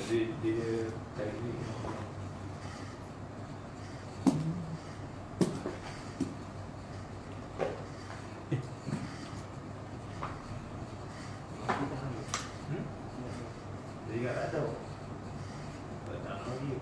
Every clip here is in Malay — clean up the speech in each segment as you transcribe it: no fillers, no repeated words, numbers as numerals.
dia tadi dia tak tahu. Tak tahu lagi.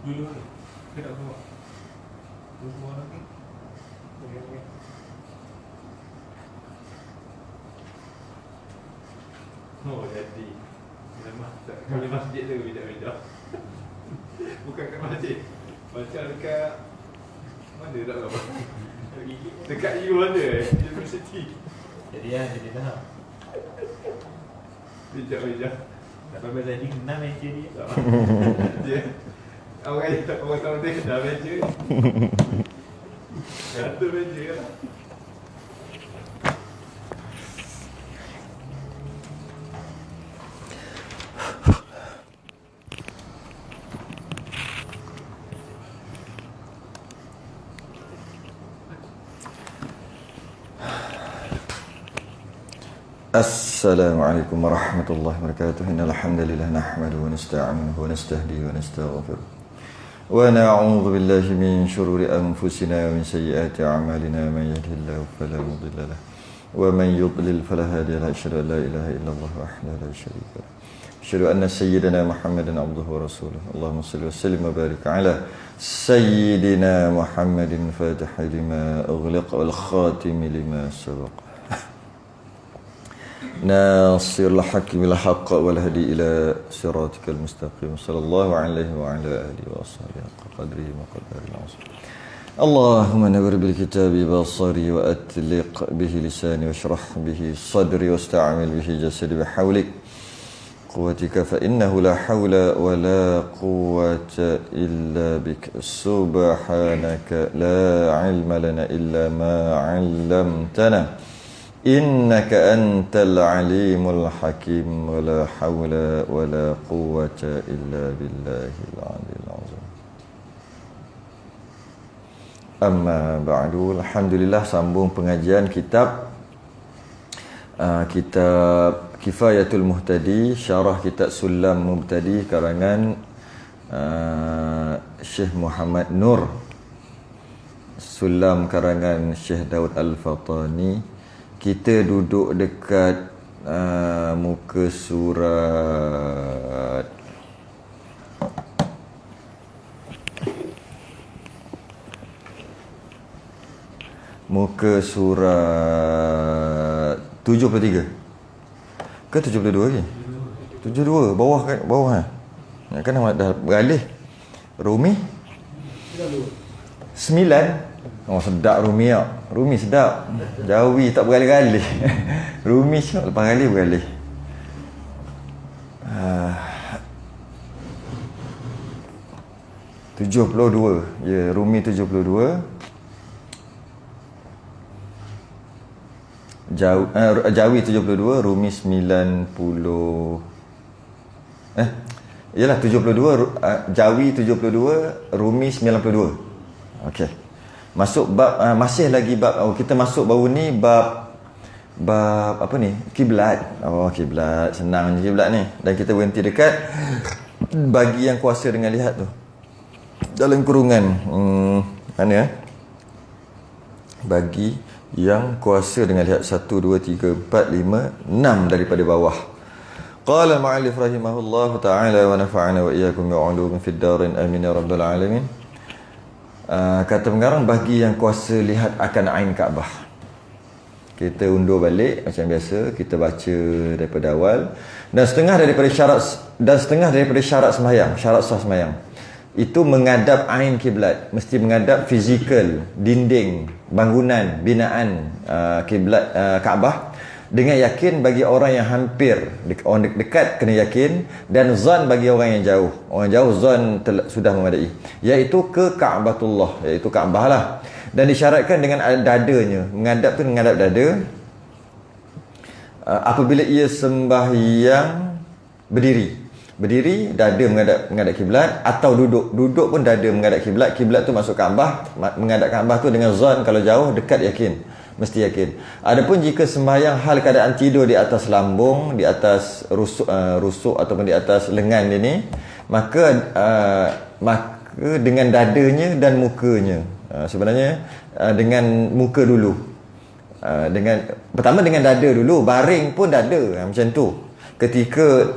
Dulu ni, kita tak buat. Dulu lagi. Okey. Oh, jadi. Kami masjid tu bijak-bijak. Bukan kat masjid. Macam dekat mana tak tahu. Dekat U ada universiti. Jadi dah. Bijak-bijak. Tak apa jadi kenal meja dia. Dia orang tahu dia dah meja. Satu meja lah. Assalamualaikum warahmatullahi wabarakatuh. Innal hamdalillah nahmaduhu wa nasta'inuhu wa nastahdihi wa nastaghfiruh. Wa na'udzu billahi min shururi anfusina wa min sayyiati a'malina. Man yahdihillahu fala mudilla lahu wa man yudlil fala hadiya lahu. Asyhadu an la ilaha illallah wahdahu la syarika lahu. Asyhadu anna sayyidana Muhammadan abduhu wa rasuluh. Allahumma shalli wa sallim wa barik ala sayyidina Muhammadin fatihil lima ughliq wal khatimi lima sabaq. ناصر الحق بالحق والهدي إلى صراطك المستقيم صلى الله عليه وعلى آله وصحبه حق قدره وقدره العظيم. اللهم نور بالكتاب بصري وأتلق به لساني واشرح به صدري واستعمل به جسدي بحولك قوتك فإنه لا حول ولا قوة إلا بك سبحانك لا علم لنا إلا ما علمتنا إنك أنت العليم الحكيم ولا حول ولا قوة إلا بالله العلي العظيم. Amma ba'du. Alhamdulillah, sambung pengajian kitab kitab Kifayatul Muhtadi, syarah kitab Sulam Mubtadi karangan Syekh Muhammad Nur, Sulam karangan Syekh Daud Al-Fatani. Kita duduk dekat muka surat muka surat 73 ke 72 lagi? 72 bawah kan, bawah kan dah beralih. Rumi 9. Oh, sedap Rumi tak? Rumi sedap. Jawi tak beralih-alih. Rumi lepas kali beralih. 72. Ya, Rumi 72. Jawi 72, Rumi 90. Yalah 72, Jawi 72, Rumi 92. Okey. Masuk bab masih lagi bab kita masuk baru ni bab apa ni? Kiblat. Oh, kiblat. Senang je kiblat ni. Dan kita berhenti dekat bagi yang kuasa dengan lihat tu. Dalam kurungan mana bagi yang kuasa dengan lihat 1 2 3 4 5 6 daripada bawah. Qala al-mu'allif rahimahullah ta'ala wa nafa'ana wa iyyakum bi'ulumin fid darin amin ya rabbal alamin. Kata pengarang, bagi yang kuasa lihat akan ain Kaabah. Kita undur balik macam biasa, kita baca daripada awal dan setengah daripada syarat sembahyang, syarat sah sembahyang itu menghadap ain kiblat, mesti menghadap fizikal dinding bangunan binaan kiblat Kaabah, Dengan yakin bagi orang yang hampir, orang dekat kena yakin, dan zan bagi orang yang jauh. Orang jauh zan sudah memadai, iaitu ke Ka'batullah, iaitu Kaabah lah. Dan disyaratkan dengan dadanya. Menghadap tu menghadap dada. Apabila ia sembahyang berdiri dada menghadap kiblat, atau duduk pun dada menghadap kiblat. Kiblat tu masuk Kaabah, menghadap Kaabah tu dengan zan, kalau jauh dekat yakin, mesti yakin. Adapun jika sembahyang hal keadaan tidur di atas lambung, di atas rusuk ataupun di atas lengan dia ni, maka dengan dadanya dan mukanya. Sebenarnya dengan muka dulu. Pertama dengan dada dulu, baring pun dada, macam tu. Ketika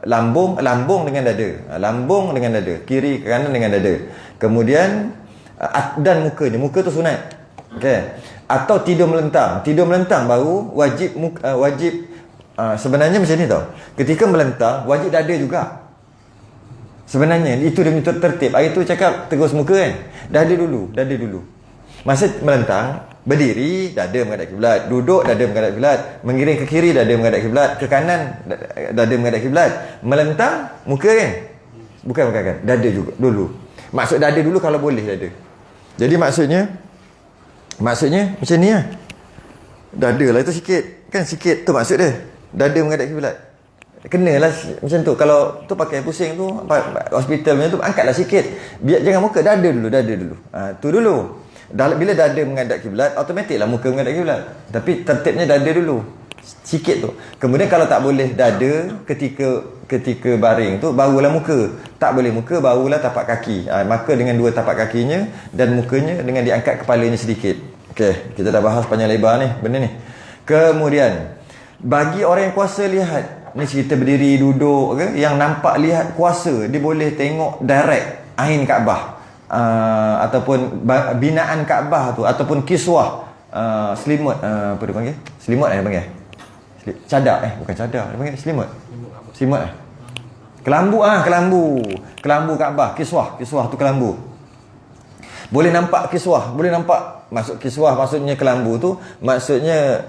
lambung dengan dada, lambung dengan dada, kiri ke kanan dengan dada. Kemudian dan muka tu sunat. Okey. Atau tidur melentang baru wajib sebenarnya macam ni tau. Ketika melentang wajib dada juga. Sebenarnya itu dia punya tertib. Hari tu cakap terus muka kan. Dada dulu. Masa melentang, berdiri dada menghadap kiblat, duduk dada menghadap kiblat, mengiring ke kiri dada menghadap kiblat, ke kanan dada menghadap kiblat. Melentang muka kan? Bukan kan? Dada juga dulu. Maksud dada dulu kalau boleh dada. Jadi maksudnya macam ni lah. Dada lah tu sikit. Kan sikit tu maksud dia. Dada menghadap kiblat. Kenalah macam tu. Kalau tu pakai pusing tu, hospital macam tu, angkatlah sikit. Jangan muka, dada dulu. Tu dulu. Bila dada menghadap kiblat, automatiklah muka menghadap kiblat. Tapi tertibnya dada dulu. Sikit tu. Kemudian kalau tak boleh dada ketika baring tu, barulah muka. Tak boleh muka, barulah tapak kaki. Maka dengan dua tapak kakinya dan mukanya dengan diangkat kepalanya sedikit. Okey, kita dah bahas panjang lebar ni benda ni. Kemudian bagi orang yang kuasa lihat, ni cerita berdiri duduk ke, yang nampak lihat kuasa, dia boleh tengok direct ain Kaabah, ataupun binaan Kaabah tu, ataupun kiswah, selimut, apa dia panggil? Selimut dia panggil. Cadar bukan cadar, dia panggil selimut. Selimut kelambu Kaabah, kiswah tu kelambu. Boleh nampak kiswah, boleh nampak. Maksud kiswah maksudnya kelambu tu, maksudnya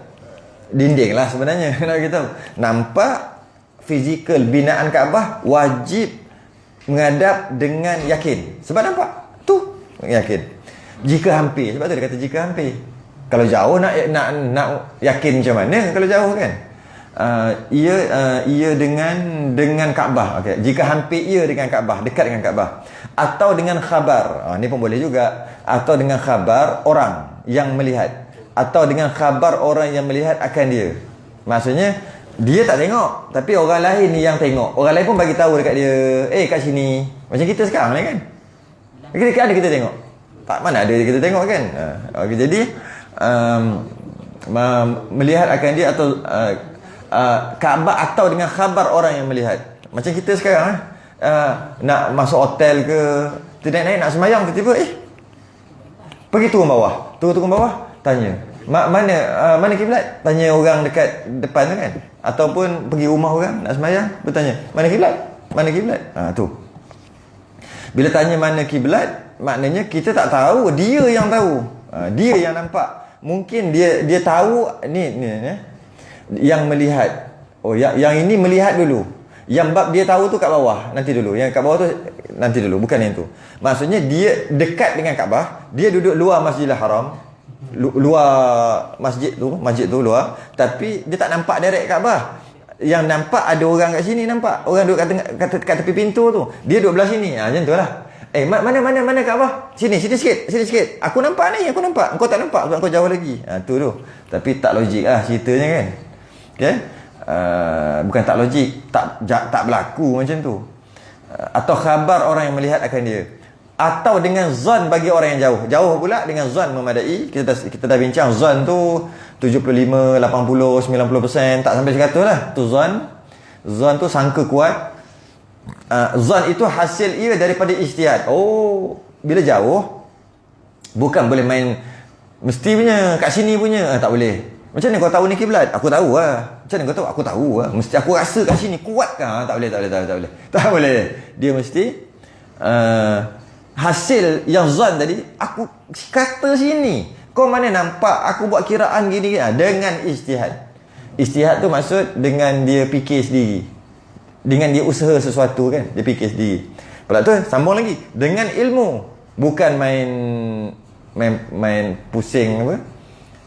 dinding lah sebenarnya. Nak kita nampak fizikal binaan Kaabah, wajib menghadap dengan yakin. Sebab nampak tu yakin. Jika hampir, sebab tu dia kata jika hampir. Kalau jauh nak yakin macam mana kalau jauh kan? Ia dengan Kaabah. Okey, jika hampir ia dengan Kaabah, dekat dengan Kaabah, atau dengan khabar. Ni pun boleh juga. Atau dengan khabar orang yang melihat, atau dengan khabar orang yang melihat akan dia. Maksudnya dia tak tengok, tapi orang lain ni yang tengok. Orang lain pun bagi tahu dekat dia, kat sini. Macam kita sekarang ni kan. Dekat ada kita tengok. Tak, mana ada kita tengok kan. Okay, jadi melihat akan dia, atau Kaabah, atau dengan khabar orang yang melihat. Macam kita sekarang nak masuk hotel ke, tidak naik nak semayang, tiba-tiba pergi turun bawah, tanya mana kiblat, tanya orang dekat depan tu kan, ataupun pergi rumah orang nak semayang, bertanya mana kiblat. Tu bila tanya mana kiblat, maknanya kita tak tahu, dia yang tahu. Dia yang nampak. Mungkin dia tahu ni yang melihat. Yang ini melihat dulu. Yang bab dia tahu tu kat bawah, nanti dulu. Yang kat bawah tu nanti dulu, bukan yang tu. Maksudnya dia dekat dengan Kaabah, dia duduk luar Masjidil Haram, luar masjid tu luar, tapi dia tak nampak direct Kaabah. Yang nampak ada orang kat sini, nampak orang duduk kat tepi pintu tu, dia duduk belah sini. Macam tu lah. Mana Kaabah? Sini sikit. Aku nampak. Engkau tak nampak sebab kau jauh lagi. Tu. Tapi tak logik lah ceritanya kan. Okey. Bukan tak logik, tak berlaku macam tu. Atau khabar orang yang melihat akan dia, atau dengan zan bagi orang yang jauh pula dengan zan memadai. Kita dah bincang zan tu 75, 80, 90%, tak sampai 100 lah tu zan tu sangka kuat. Zan itu hasil ia daripada ijtihad. Bila jauh bukan boleh main mesti punya kat sini punya, tak boleh. Macam mana kau tahu ni kiblat? Aku tahu lah. Macam mana kau tahu? Aku tahu lah. Mesti aku rasa kat sini kuat kan? Tak boleh. Tak boleh. Dia mesti hasil yang zan tadi, aku kata sini. Kau mana nampak aku buat kiraan gini dengan ijtihad. Ijtihad tu maksud dengan dia fikir sendiri, dengan dia usaha sesuatu kan, dia fikir sendiri. Pula tu sambung lagi dengan ilmu, bukan main pusing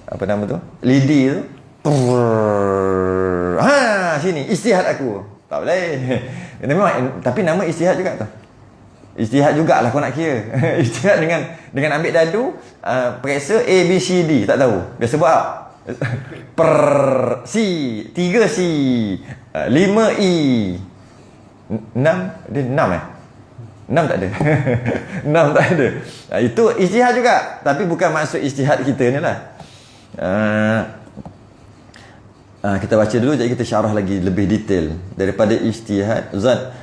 apa nama tu, lidi tu. Sini ijtihad aku. Tak boleh. Memang, tapi nama ijtihad juga tu. Ijtihad jugalah kau nak kira. Ijtihad dengan ambil dadu, periksa A, B, C, D, tak tahu. Dia sebut apa? C, 3 C, 5 E, 6, dia 6 6 tak ada. 6 tak ada. Itu ijtihad juga, tapi bukan maksud ijtihad kita ni lah. Kita baca dulu, jadi kita syarah lagi lebih detail daripada ijtihad. Zan,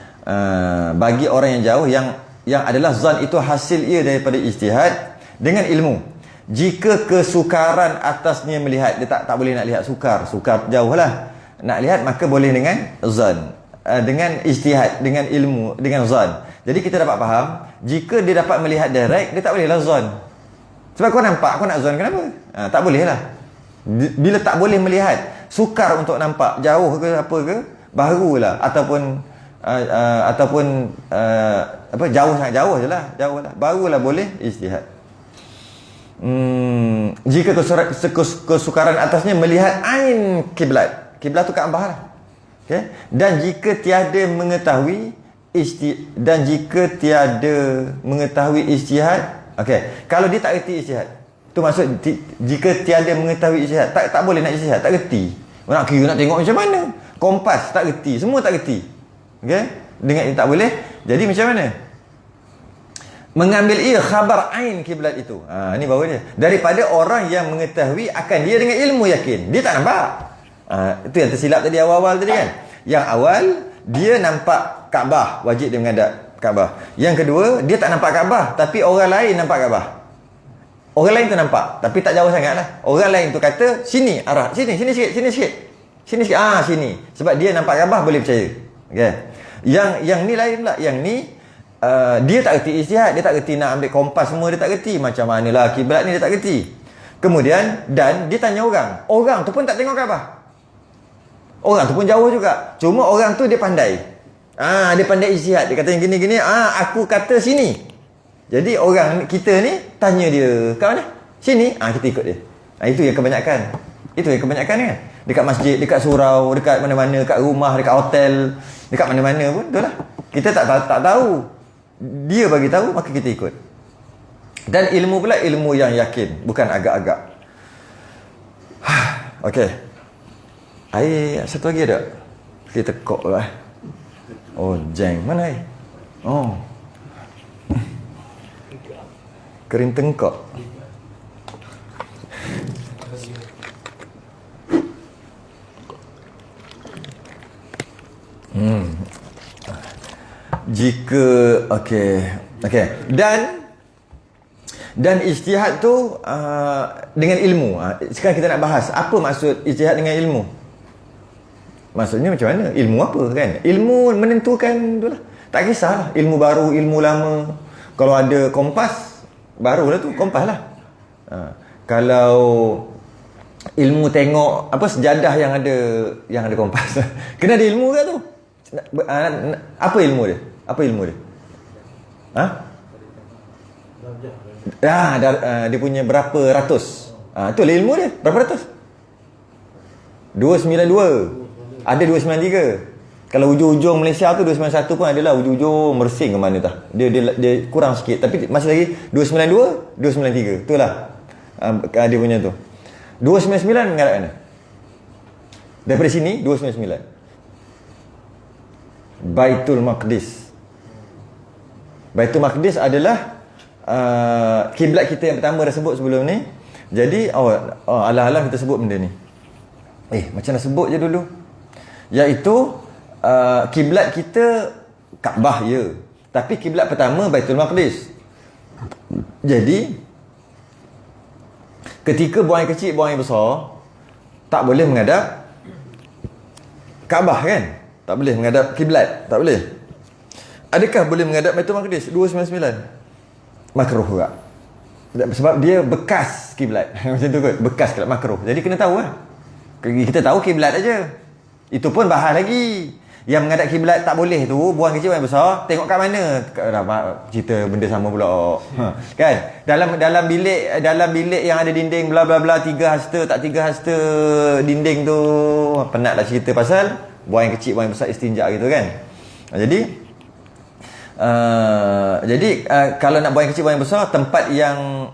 bagi orang yang jauh, yang adalah zan itu hasil ia daripada ijtihad dengan ilmu. Jika kesukaran atasnya melihat, dia tak boleh nak lihat sukar jauh lah. Nak lihat maka boleh dengan zan, dengan ijtihad, dengan ilmu, dengan zan. Jadi kita dapat faham, jika dia dapat melihat direct, dia tak boleh lah zan. Sebab kau nampak, kau nak zan kenapa? Tak boleh lah. Bila tak boleh melihat, sukar untuk nampak, jauh ke apa ke, barulah. Ataupun jauh, sangat jauh je lah, barulah boleh ijtihad. Jika kesukaran atasnya melihat ain kiblat tu Kaabah lah, okay? Dan jika tiada mengetahui ijtihad, okay, kalau dia tak erti ijtihad tu maksud, jika tiada mengetahui ijtihad, tak boleh nak ijtihad, tak erti, nak kira, nak tengok macam mana, kompas tak erti, semua tak erti, okay? Dengan tak boleh, jadi macam mana? Mengambil ia khabar ain kiblat itu. Ni baru dia. Daripada orang yang mengetahui akan dia dengan ilmu yakin. Dia tak nampak. Itu yang tersilap tadi awal-awal tadi kan. Yang awal dia nampak Kaabah, wajib dia menghadap Kaabah. Yang kedua, dia tak nampak Kaabah, tapi orang lain nampak Kaabah. Orang lain tu nampak, tapi tak jauh sangat lah. Orang lain tu kata, sini arah, sini sikit. Sini sikit. Sini. Sebab dia nampak Kaabah, boleh percaya. Okay. Yang ni lain pula. Yang ni dia tak reti ijtihad, dia tak reti nak ambil kompas semua, dia tak reti macam manalah kiblat ni, dia tak reti. Kemudian dan dia tanya orang tu pun tak tengok Kaabah, orang tu pun jauh juga, cuma orang tu dia pandai, dia pandai ijtihad, dia kata yang gini, aku kata sini. Jadi orang kita ni tanya dia kat mana, sini, kita ikut dia. Itu yang kebanyakan kan, dekat masjid, dekat surau, dekat mana-mana, dekat rumah, dekat hotel, dekat mana-mana pun itulah. Kita tak tahu, dia bagi tahu, maka kita ikut. Dan ilmu pula ilmu yang yakin, bukan agak-agak. Okey. Air satu lagi ada? Kita tekok lah. Oh, jeng. Mana air? Oh. Kering tengkok. Jika okey. Dan ijtihad tu dengan ilmu. Sekarang kita nak bahas apa maksud ijtihad dengan ilmu. Maksudnya macam mana? Ilmu apa kan? Ilmu menentukan itulah. Tak kisahlah ilmu baru, ilmu lama. Kalau ada kompas, barulah tu kompas lah. Kalau ilmu tengok apa sejadah yang ada kompas. Kena ada ilmu ke tu? Apa ilmu dia? Dia punya berapa ratus. Itulah ilmu dia. Berapa ratus? 292. Ada 293. Kalau ujung-ujung Malaysia tu 291 pun adalah ujung-ujung Mersing ke mana tah. Dia kurang sikit, tapi masih lagi 292, 293. Itulah dia punya tu. 299 mengarah mana? Daripada sini 299. Baitul Maqdis adalah kiblat kita yang pertama dah sebut sebelum ni. Jadi alah-alah kita sebut benda ni. Macam nak sebut je dulu. Iaitu kiblat kita Kaabah ya. Tapi kiblat pertama Baitul Maqdis. Jadi ketika buang air kecil, buang air besar, tak boleh menghadap Kaabah kan? Tak boleh menghadap kiblat, tak boleh. Adakah boleh menghadap Baitul Maqdis? 299. Makruh juga. Sebab dia bekas kiblat. Macam tu kot, bekas kiblat, makruh. Jadi kena tahu lah. Kita tahu kiblat aja. Itu pun bahas lagi. Yang menghadap kiblat tak boleh tu, buang kecil buang besar, tengok kat mana. Cerita benda sama pula. Kan? Dalam bilik yang ada dinding bla bla bla, 3 hasta tak 3 hasta dinding tu. Penatlah cerita pasal buang yang kecil buang yang besar istinja gitu kan. Jadi kalau nak buang yang kecil buang yang besar, tempat yang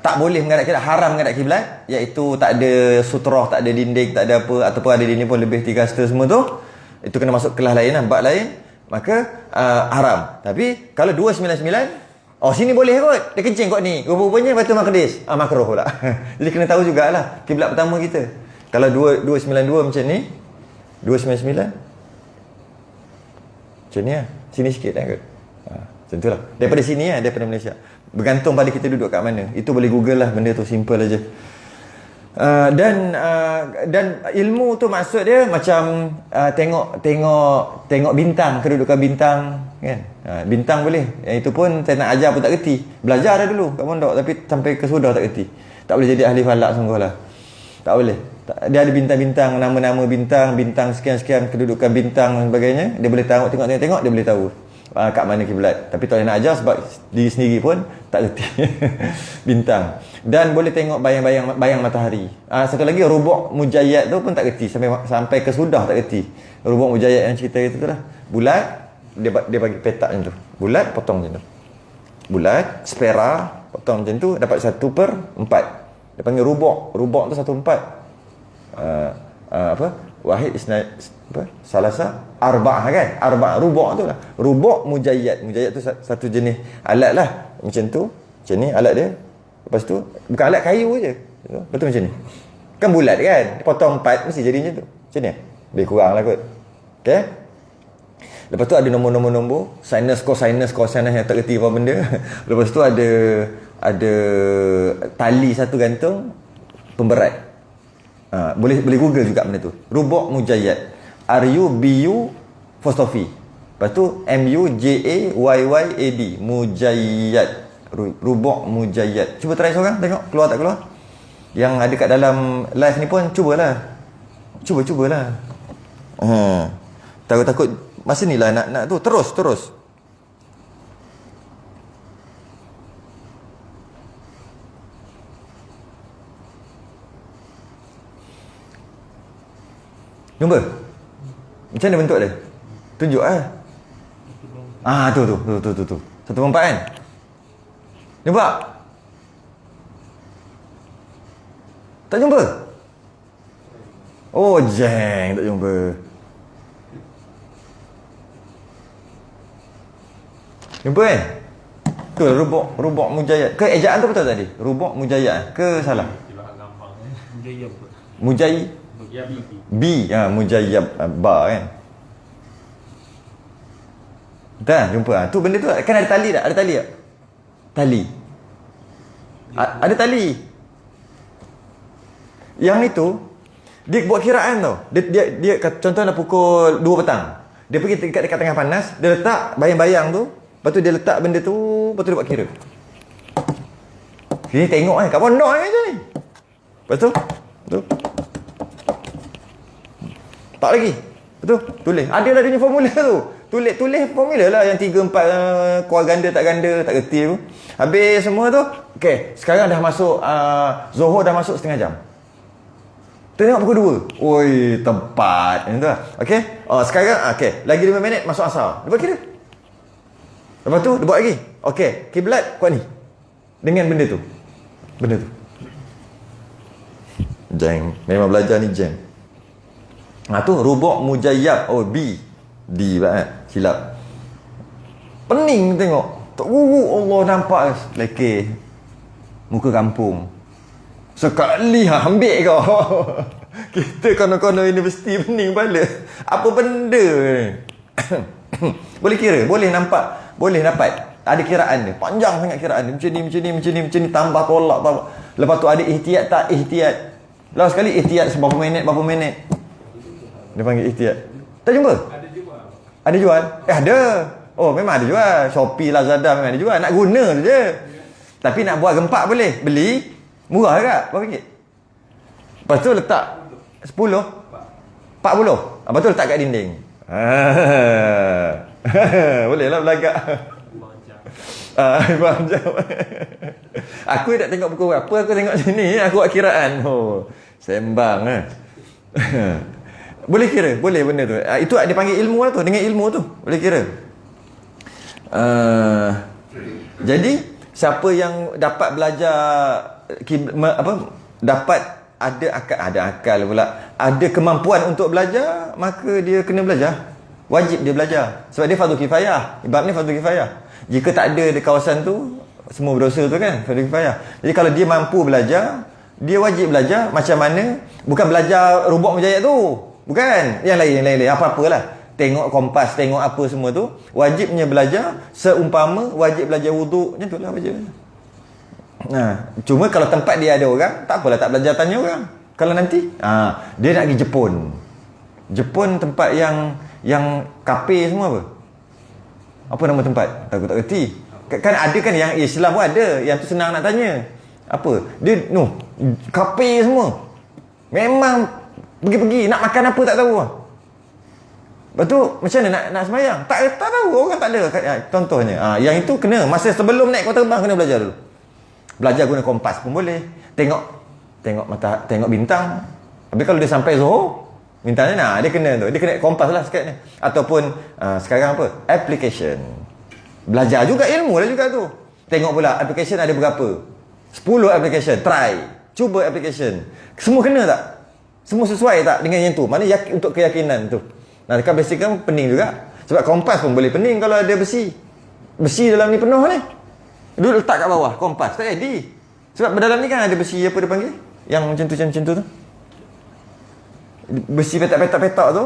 tak boleh menghadap kiblat, haram menghadap kiblat, iaitu tak ada sutrah, tak ada dinding, tak ada apa, ataupun ada dinding pun lebih 3 hasta semua tu, itu kena masuk kelas lain lah, bab lain, maka haram. Tapi kalau 299, sini boleh kot, dia kencing kot ni, rupa-rupanya Baitul Maqdis, makruh pula. Jadi kena tahu jugalah kiblat pertama kita. Kalau 292 macam ni, 299 macam ni lah, sini sikit lah kot. Macam tu lah, daripada sini lah, daripada Malaysia, bergantung pada kita duduk kat mana. Itu boleh google lah, benda tu simple aja. Dan ilmu tu maksud dia macam tengok bintang, kedudukan bintang kan. Bintang boleh. Yang itu pun saya nak ajar pun tak reti. Belajar dah dulu kat pondok, tapi sampai ke sudah tak reti. Tak boleh jadi ahli falak sungguh lah. Tak boleh. Dia ada bintang-bintang, nama-nama bintang sekian-sekian, kedudukan bintang dan sebagainya. Dia boleh tengok dia boleh tahu kat mana kiblat. Tapi tak boleh nak ajar sebab diri sendiri pun tak reti. Bintang. Dan boleh tengok bayang matahari. Satu lagi rubuk mujayyad tu pun tak reti, sampai ke sudah tak reti. Rubuk mujayyad yang cerita itu lah. Bulat, dia bagi petak macam tu. Bulat potong macam tu. Bulat, spera potong macam tu, dapat 1/4. Dia panggil rubuk. Rubuk tu 1/4. Wahid isna apa? Salasa arba'ah kan? Arba'ah rubuk tu lah. Rubuk mujayyad. Mujayyad tu satu jenis alat lah. Macam tu. Macam ni alat dia. Lepas tu bukan alat kayu je. Betul macam ni. Kan bulat kan? Potong 4 mesti jadi macam tu. Macam ni. Lebih kurang lah kot. Okay? Lepas tu ada nombor-nombor. Sinus, cosinus yang tak reti apa benda. Lepas tu ada tali satu gantung pemberat. Boleh google juga benda tu. Rubuk mujayyad. RUBU Fostofi. Lepas tu MUJAYYAD. Mujayyad. Rubuk mujayyad. Cuba try seorang tengok keluar tak keluar. Yang ada kat dalam live ni pun cubalah. Cubalah. Takut masa ni lah nak tu terus. Jumpa? Macam mana bentuk dia? Tunjuk lah. Tu. 1/4 kan? Jumpa? Tak jumpa? Oh, jeng, tak jumpa. Jumpa kan? Tu rubuk mujayyad. Ke ejaan tu betul tadi? Rubuk mujayyad ke salah? Mujayyad. B, mujayyab ba kan. Dah jumpa. Tu benda tu kan ada tali tak? Ada tali tak? Tali. Ada tali. Yang itu dia buat kiraan tau. Dia contohnya pukul 2 petang. Dia pergi dekat tengah panas, dia letak bayang-bayang tu, lepas tu dia letak benda tu, lepas tu dia buat kira. Sini tengok kat pondok ni je ni. Lepas tu tak lagi. Betul? Tulis. Ada lah dia punya formula tu. Tulis formula lah yang 3, 4 kuah ganda tak reti tu. Habis semua tu. Okey, sekarang dah masuk Zohor dah masuk setengah jam. Tengok pukul 2. Oi, tepat. Macam tu lah. Okey. Sekarang lagi 5 minit masuk asar. Dia buat kira. Lepas tu dia buat lagi. Okey, kiblat kuat ni. Dengan benda tu. Jeng. Memang belajar ni jeng. Tu rubuk mujayyab. B lah silap. Pening tengok. Allah nampak leke. Muka kampung. Sekali ambil kau. Kita kono-kono universiti pening kepala. Apa benda ni? Boleh kira, boleh nampak, boleh dapat. Ada kiraan dia. Panjang sangat kiraan dia. Macam ni tambah tolak. Lepas tu ada ihtiyat tak ihtiyat. Lalu sekali ihtiyat berapa minit. Dia panggil ihtiyat. Tak jumpa? Ada jual? Ada. Oh, memang ada jual. Shopee, Lazada memang ada jual. Nak guna tu je. Tapi nak buat gempak boleh. Beli, murah agak. Berapa ringgit? Lepas tu letak 10? 40? Betul tak kat dinding? Boleh lah belagak. Faham jawab. Aku tak tengok buku apa, aku tengok sini, aku buat kiraan. Sembang Boleh kira, boleh benda tu. Itu dia panggil ilmu lah tu, dengan ilmu tu boleh kira. Jadi siapa yang dapat belajar dapat ada akal pula, ada kemampuan untuk belajar, maka dia kena belajar. Wajib dia belajar. Sebab dia fardu kifayah. Bab ni fardu kifayah. Jika tak ada di kawasan tu, semua berdosa tu kan, fardu kifayah. Jadi kalau dia mampu belajar, dia wajib belajar. Macam mana? Bukan belajar robot mujayat tu. Bukan. Yang lain. Apa-apalah. Tengok kompas, tengok apa semua tu. Wajibnya belajar. Seumpama wajib belajar wuduk. Macam tu lah wajib. Cuma kalau tempat dia ada orang, tak apalah tak belajar tanya orang. Kalau nanti dia nak pergi Jepun tempat yang kape semua apa nama tempat? Aku tak kerti. Kan ada kan yang Islam pun ada, yang tu senang nak tanya. Apa? Dia kape semua. Memang pergi-pergi nak makan apa tak tahu. Lepas tu macam mana nak sembahyang? Tak tahu, orang tak ada. Contohnya yang itu kena masa sebelum naik kapal terbang kena belajar dulu. Belajar guna kompas pun boleh. Tengok mata, tengok bintang. Tapi kalau dia sampai Zohor, bintangnya dia kena tu. Dia kena kompas lah sekatnya. Ataupun sekarang apa? Application. Belajar juga ilmu lah juga tu. Tengok pula application ada berapa? 10 application. Try. Cuba application. Semua kena tak? Semua sesuai tak dengan yang tu? Mana untuk keyakinan tu? Kan basic kan pening juga. Sebab kompas pun boleh pening kalau ada besi. Besi dalam ni penuh ni. Dulu letak kat bawah kompas tak jadi. Sebab dalam ni kan ada besi apa dia panggil? Yang macam tu tu. Besi petak-petak tu.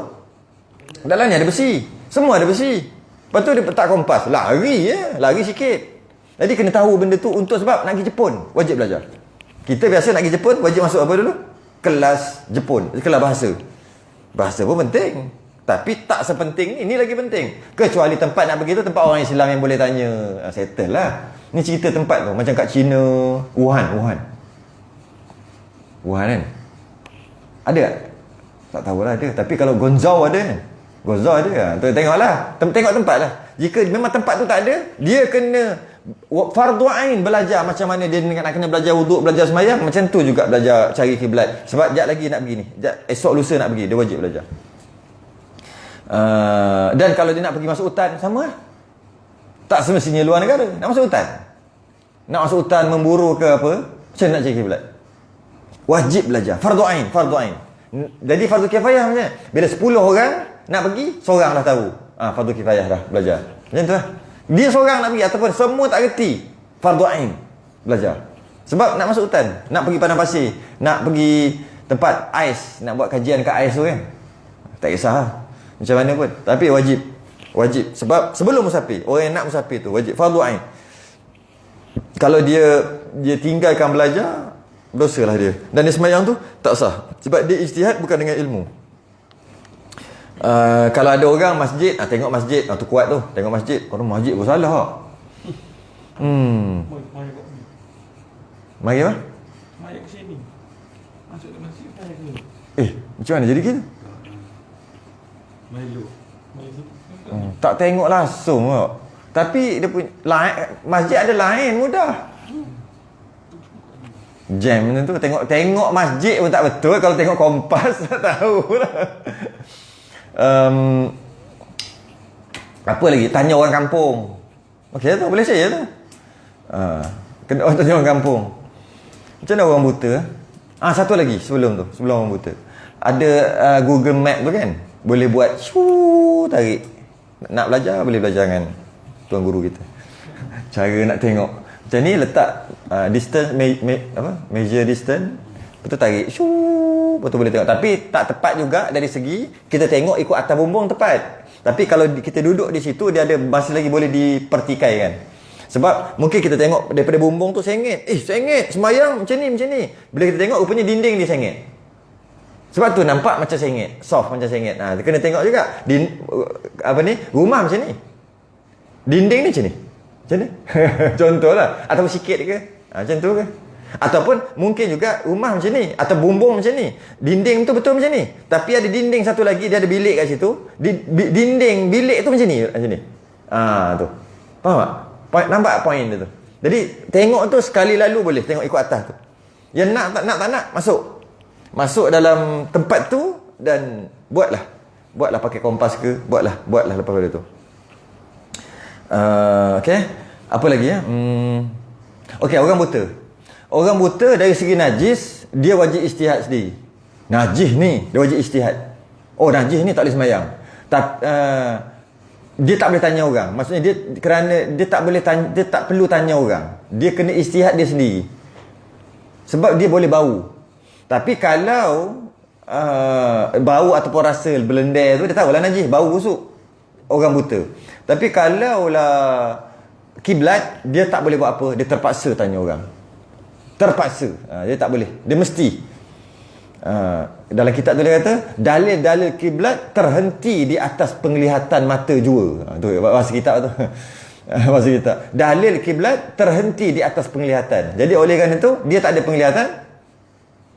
Dalam ni ada besi. Semua ada besi. Lepas tu dia letak kompas. Lari sikit. Jadi kena tahu benda tu untuk sebab nak pergi Jepun, wajib belajar. Kita biasa nak pergi Jepun, wajib masuk apa dulu? Kelas Jepun, kelas bahasa. Bahasa pun penting. Tapi tak sepenting ni lagi penting. Kecuali tempat nak pergi tu tempat orang Islam yang boleh tanya. Settle lah. Ni cerita tempat tu macam kat China, Wuhan kan? Ada tak? Tak tahulah ada. Tapi kalau Guangzhou ada kan? Guangzhou ada. Tengoklah. Tengok tempat lah. Jika memang tempat tu tak ada, dia kena fardu ain belajar macam mana dia nak kena belajar wuduk, belajar sembahyang. Macam tu juga belajar cari kiblat. Sebab jap lagi nak pergi ni. Esok lusa nak pergi, dia wajib belajar. Dan kalau dia nak pergi masuk hutan, sama lah. Tak semestinya luar negara. Nak masuk hutan memburu ke apa, macam nak cari kiblat. Wajib belajar. Fardu ain. Jadi fardu kifayah macam bila 10 orang nak pergi, seorang dah tahu. Fardu kifayah dah belajar. Macam tu lah. Dia seorang nak pergi ataupun semua tak reti, fardu ain belajar. Sebab nak masuk hutan, nak pergi padang pasir, nak pergi tempat ais, nak buat kajian kat ais tu kan. Tak kisah lah. Macam mana pun. Tapi wajib. Sebab sebelum musafir, orang yang nak musafir tu wajib fardu ain. Kalau dia tinggalkan belajar, dosalah dia. Dan dia sembahyang tu tak sah. Sebab dia ijtihad bukan dengan ilmu. Kalau ada orang masjid, tengok masjid, tu kuat tu. Tengok masjid, kalau masjid pun salah. Mari apa? Mari ke sini. Masuk ke masjid mari ke. Macam mana jadi gitu? Melu. Tak tengok langsung kok. Tapi dia punya masjid ada lain mudah. Jam macam tu, tengok masjid pun tak betul. Kalau tengok kompas tak tahulah. Apa lagi? Tanya orang kampung. Okey tu, boleh share tu. Kena tanya orang kampung. Macam mana orang buta? Satu lagi sebelum orang buta. Ada Google Map tu kan? Boleh buat tarik. Nak belajar boleh belajar dengan tuan guru kita. Cara nak tengok. Macam ni letak distance measure distance. Betul tarik. Betul boleh tengok. Tapi tak tepat juga dari segi kita tengok ikut atas bumbung tepat. Tapi kalau kita duduk di situ, dia ada masih lagi boleh dipertikaikan. Sebab mungkin kita tengok daripada bumbung tu sengit. Sengit, sembahyang macam ni. Bila kita tengok rupanya dinding dia sengit. Sebab tu nampak macam sengit, soft macam sengit. Kena tengok juga. Rumah macam ni. Dinding ni macam ni. Macam ni. Contohlah. Atau sikit ke? Macam tu ke? Ataupun mungkin juga rumah macam ni, atau bumbung macam ni, dinding tu betul macam ni, tapi ada dinding satu lagi, dia ada bilik kat situ, dinding bilik tu macam ni. Tu. Faham tak? Nampak poin dia tu. Jadi tengok tu sekali lalu boleh tengok ikut atas tu. Yang nak tak nak masuk dalam tempat tu dan buatlah pakai kompas ke, buatlah lepas pada tu. Okey, apa lagi ya? Okey, orang buta dari segi najis dia wajib ijtihad sendiri. Najis ni dia wajib ijtihad. Oh, najis ni tak boleh sembahyang. Dia tak boleh tanya orang. Maksudnya dia tak perlu tanya orang. Dia kena ijtihad dia sendiri. Sebab dia boleh bau. Tapi kalau bau ataupun rasa belendar tu, dia tahulah najis, bau busuk. Orang buta. Tapi kalau lah kiblat, dia tak boleh buat apa, dia terpaksa tanya orang. Terpaksa. Dia tak boleh. Dia mesti. Dalam kitab tu dia kata, dalil-dalil kiblat terhenti di atas penglihatan mata jua. Tu bahasa kitab tu. Bahasa kitab. Dalil kiblat terhenti di atas penglihatan. Jadi oleh kerana itu, dia tak ada penglihatan,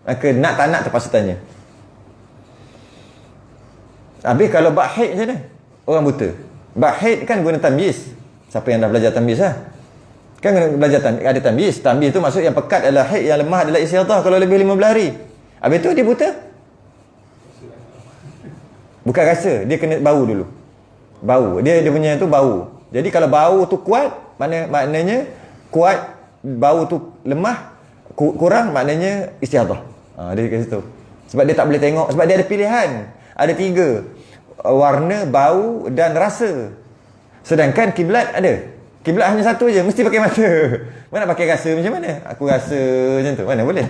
maka nak tak nak terpaksa tanya. Habis kalau bab haid macam mana? Orang buta. Bab haid kan guna tamyiz. Siapa yang dah belajar tamyiz lah? Kan kena belajar ada tamyiz. Tamyiz tu maksud yang pekat adalah haid, yang lemah adalah istirahat kalau lebih 15 hari. Habis tu dia buta. Bukan rasa, dia kena bau dulu. Bau. Dia punya tu bau. Jadi kalau bau tu kuat, maknanya kuat, bau tu lemah, kurang, maknanya istirahat. Dia kat situ. Sebab dia tak boleh tengok, sebab dia ada pilihan. Ada 3. Warna, bau dan rasa. Sedangkan kiblat ada. Kiblat hanya satu je, mesti pakai mata. Mana nak pakai rasa macam mana? Aku rasa macam tu, mana boleh?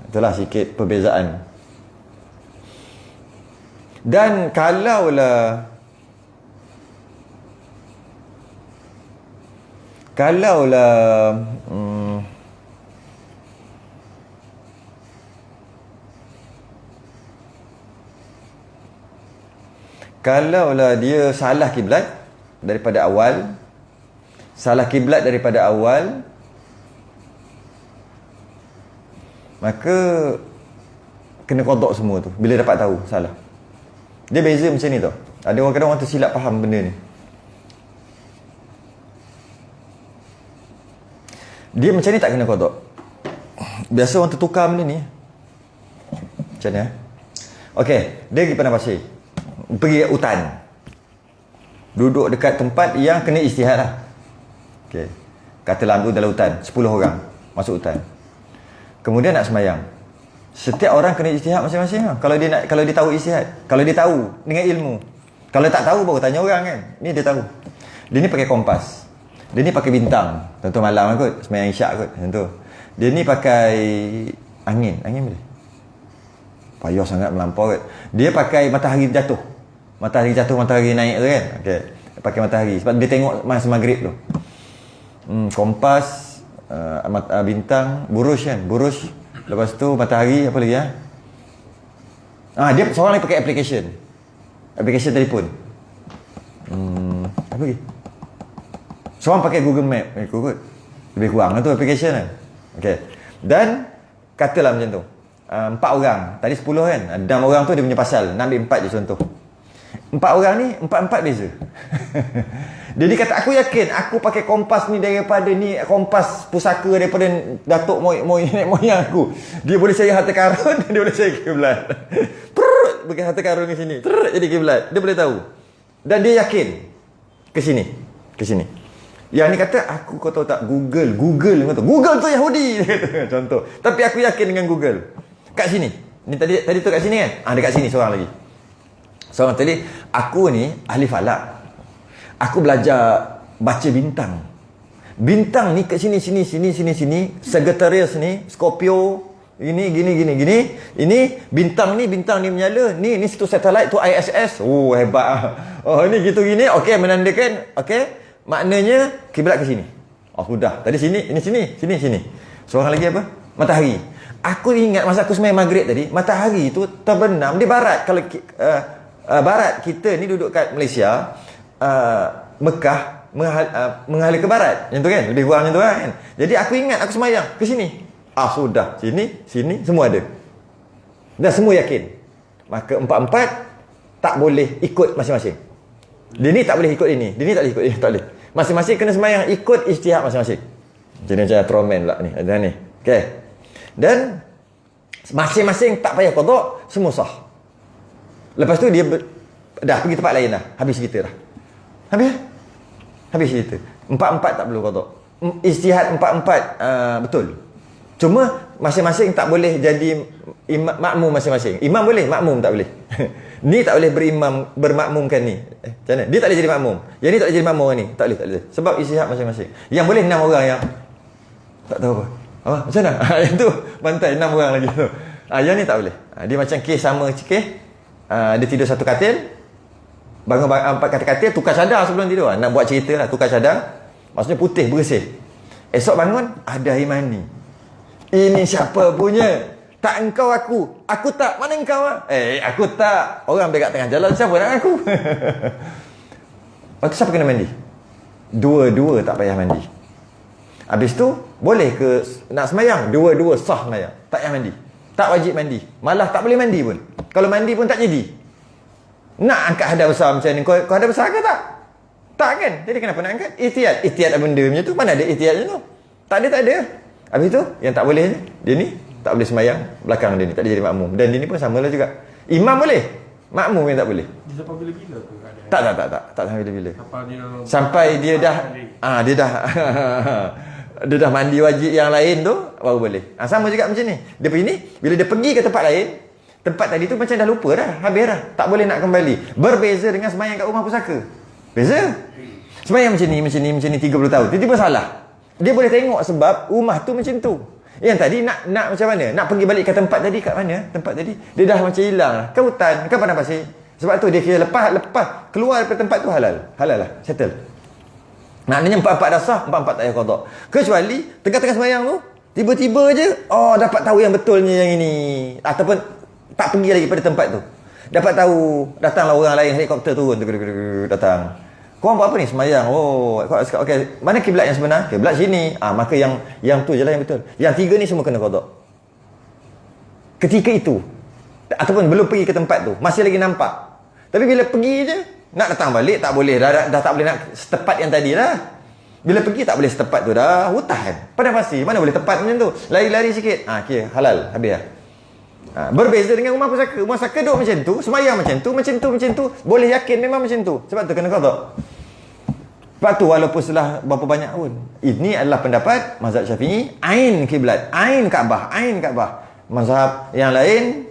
Itulah sikit perbezaan. Dan kalaulah dia salah kiblat daripada awal, maka kena qada semua tu bila dapat tahu salah. Dia beza macam ni tau. Ada kadang orang tersilap faham benda ni. Dia macam ni tak kena qada. Biasa orang tertukar benda ni. Macam ni Okey, dia pergi padang pasir. Pergi hutan. Duduk dekat tempat yang kena istihad lah. Okey. Katalah dalam hutan 10 orang masuk hutan. Kemudian nak sembahyang. Setiap orang kena ijtihad masing-masing lah. Kalau dia tahu ijtihad, kalau dia tahu dengan ilmu. Kalau tak tahu baru tanya orang kan. Ni dia tahu. Dia ni pakai kompas. Dia ni pakai bintang. Tentu malam kot, sembahyang isyak kot, tentu. Dia ni pakai angin boleh. Payah sangat melampau kot. Dia pakai matahari jatuh, matahari naik tu kan. Okey. Pakai matahari sebab dia tengok masa maghrib tu. Kompas, bintang, burush. Lepas tu matahari, apa lagi dia seorang lagi pakai application telefon. Apa lagi? Seorang pakai Google Map. Lebih kurang lah tu application kan. Okey. Dan katalah macam tu. 4 orang. Tadi 10 kan. 6 orang tu dia punya pasal. Nak ambil 4 je contoh. 4 orang ni 4 beza. Dia kata aku yakin aku pakai kompas ni daripada ni kompas pusaka daripada datuk moyang aku. Dia boleh cari harta karun, dia boleh cari kiblat. Bagi harta karun ke sini. Jadi kiblat. Dia boleh tahu. Dan dia yakin ke sini. Yang ni kata kau tahu tak Google tu Yahudi contoh. Tapi aku yakin dengan Google. Kat sini. Ni tadi tu kat sini kan? Dekat sini seorang lagi. Seorang tadi, aku ni ahli falak. Aku belajar baca bintang. Bintang ni kat sini. Sagittarius ni, Scorpio, ini gini. Ini bintang ni menyala. Ni situ satelit tu ISS. Oh, hebat. Oh, ni gitu gini. Okey, menandakan maknanya kiblat ke sini. Oh, sudah. Tadi sini, ini sini. Seorang lagi apa? Matahari. Aku ingat masa aku sembahyang maghrib tadi, matahari tu terbenam di barat. Kalau barat kita ni duduk kat Malaysia, Mekah menghala ke barat. Macam tu kan? Lebih kurang macam tu kan? Jadi aku ingat aku sembahyang ke sini. Sudah. Sini semua ada. Dan semua yakin. Maka empat-empat tak boleh ikut masing-masing. Dia ni tak boleh ikut ini. Dia ni tak boleh ikut ini. Tak boleh. Masing-masing kena sembahyang ikut ijtihad masing-masing. Jadi macam Troman pula ni. Ada ni. Okey. Dan masing-masing tak payah qada, semua sah. Lepas tu dia dah pergi tempat lain dah. Habis cerita dah. Habis cerita. Empat-empat tak perlu qada. Ijtihad empat-empat betul. Cuma masing-masing tak boleh jadi makmum masing-masing. Imam boleh, makmum tak boleh. Ni tak boleh bermakmumkan ni. Macam mana? Dia tak boleh jadi makmum. Yang ni tak boleh jadi makmum ni. Tak boleh. Sebab ijtihad masing-masing. Yang boleh 6 orang yang tak tahu apa. Macam mana? Yang tu bantai 6 orang lagi tu. Yang ni tak boleh. Dia macam kes sama kes. Dia tidur satu katil. Bangun katil, tukar cadar sebelum tidur. Nak buat cerita lah, tukar cadar. Maksudnya putih, bersih. Esok bangun, ada air mani. Ini siapa punya? Tak engkau aku. Aku tak. Mana engkau? Aku tak. Orang dekat tengah jalan, siapa nak aku? Lepas tu siapa kena mandi? Dua-dua tak payah mandi. Habis tu, boleh ke nak semayang? Dua-dua sah semayang. Tak payah mandi. Tak wajib mandi. Malah tak boleh mandi pun. Kalau mandi pun tak jadi. Nak angkat hadas besar macam ni, kau hadas besar ke tak? Tak kan? Jadi kenapa nak angkat? Ihtiyat benda macam tu. Mana ada ihtiyat macam tu? Tak ada. Habis tu, yang tak boleh ni, dia ni tak boleh semayang belakang dia ni. Tak boleh jadi makmum. Dan dia ni pun samalah juga. Imam boleh. Makmum yang tak boleh. Dia sampai bila-bila tu keadaan? Tak sampai bila-bila. Sampai Dia dah dia dah mandi wajib yang lain tu baru boleh. Sama juga macam ni. Dia pergi ni, bila dia pergi ke tempat lain, tempat tadi tu macam dah lupa dah, habis dah. Tak boleh nak kembali. Berbeza dengan semayang kat rumah pusaka. Beza. Semayang macam ni 30 tahun. Tiba-tiba salah. Dia boleh tengok sebab rumah tu macam tu. Yang tadi nak macam mana? Nak pergi balik ke tempat tadi kat mana? Tempat tadi dia dah macam hilang lah. Ke hutan, ke padang pasir. Sebab tu dia kira lepas keluar daripada tempat tu halal lah, settle. Maknanya empat-empat dah sah, empat-empat tak payah qada. Kecuali tengah-tengah semayang tu, tiba-tiba je dapat tahu yang betulnya yang ini. Ataupun tak pergi lagi pada tempat tu. Dapat tahu, datanglah orang lain, helikopter turun, datang. Korang buat apa ni? Semayang. Kau cakap, okey, mana kiblat yang sebenar? Kiblat sini. Maka yang tu je lah yang betul. Yang tiga ni semua kena qada. Ketika itu, ataupun belum pergi ke tempat tu, masih lagi nampak. Tapi bila pergi je, nak datang balik tak boleh. Dah tak boleh nak setepat yang tadi dah. Bila pergi tak boleh setepat tu dah. Hutan, padang pasir, mana boleh tepat macam tu. Lari-lari sikit, kira halal, habis dah. Berbeza dengan rumah pusaka. Rumah pusaka duduk macam tu, semayang macam tu, boleh yakin memang macam tu. Sebab tu kena qada. Sebab tu walaupun setelah berapa banyak pun, ini adalah pendapat mazhab Syafi'i, ain kiblat, ain Kaabah. Mazhab yang lain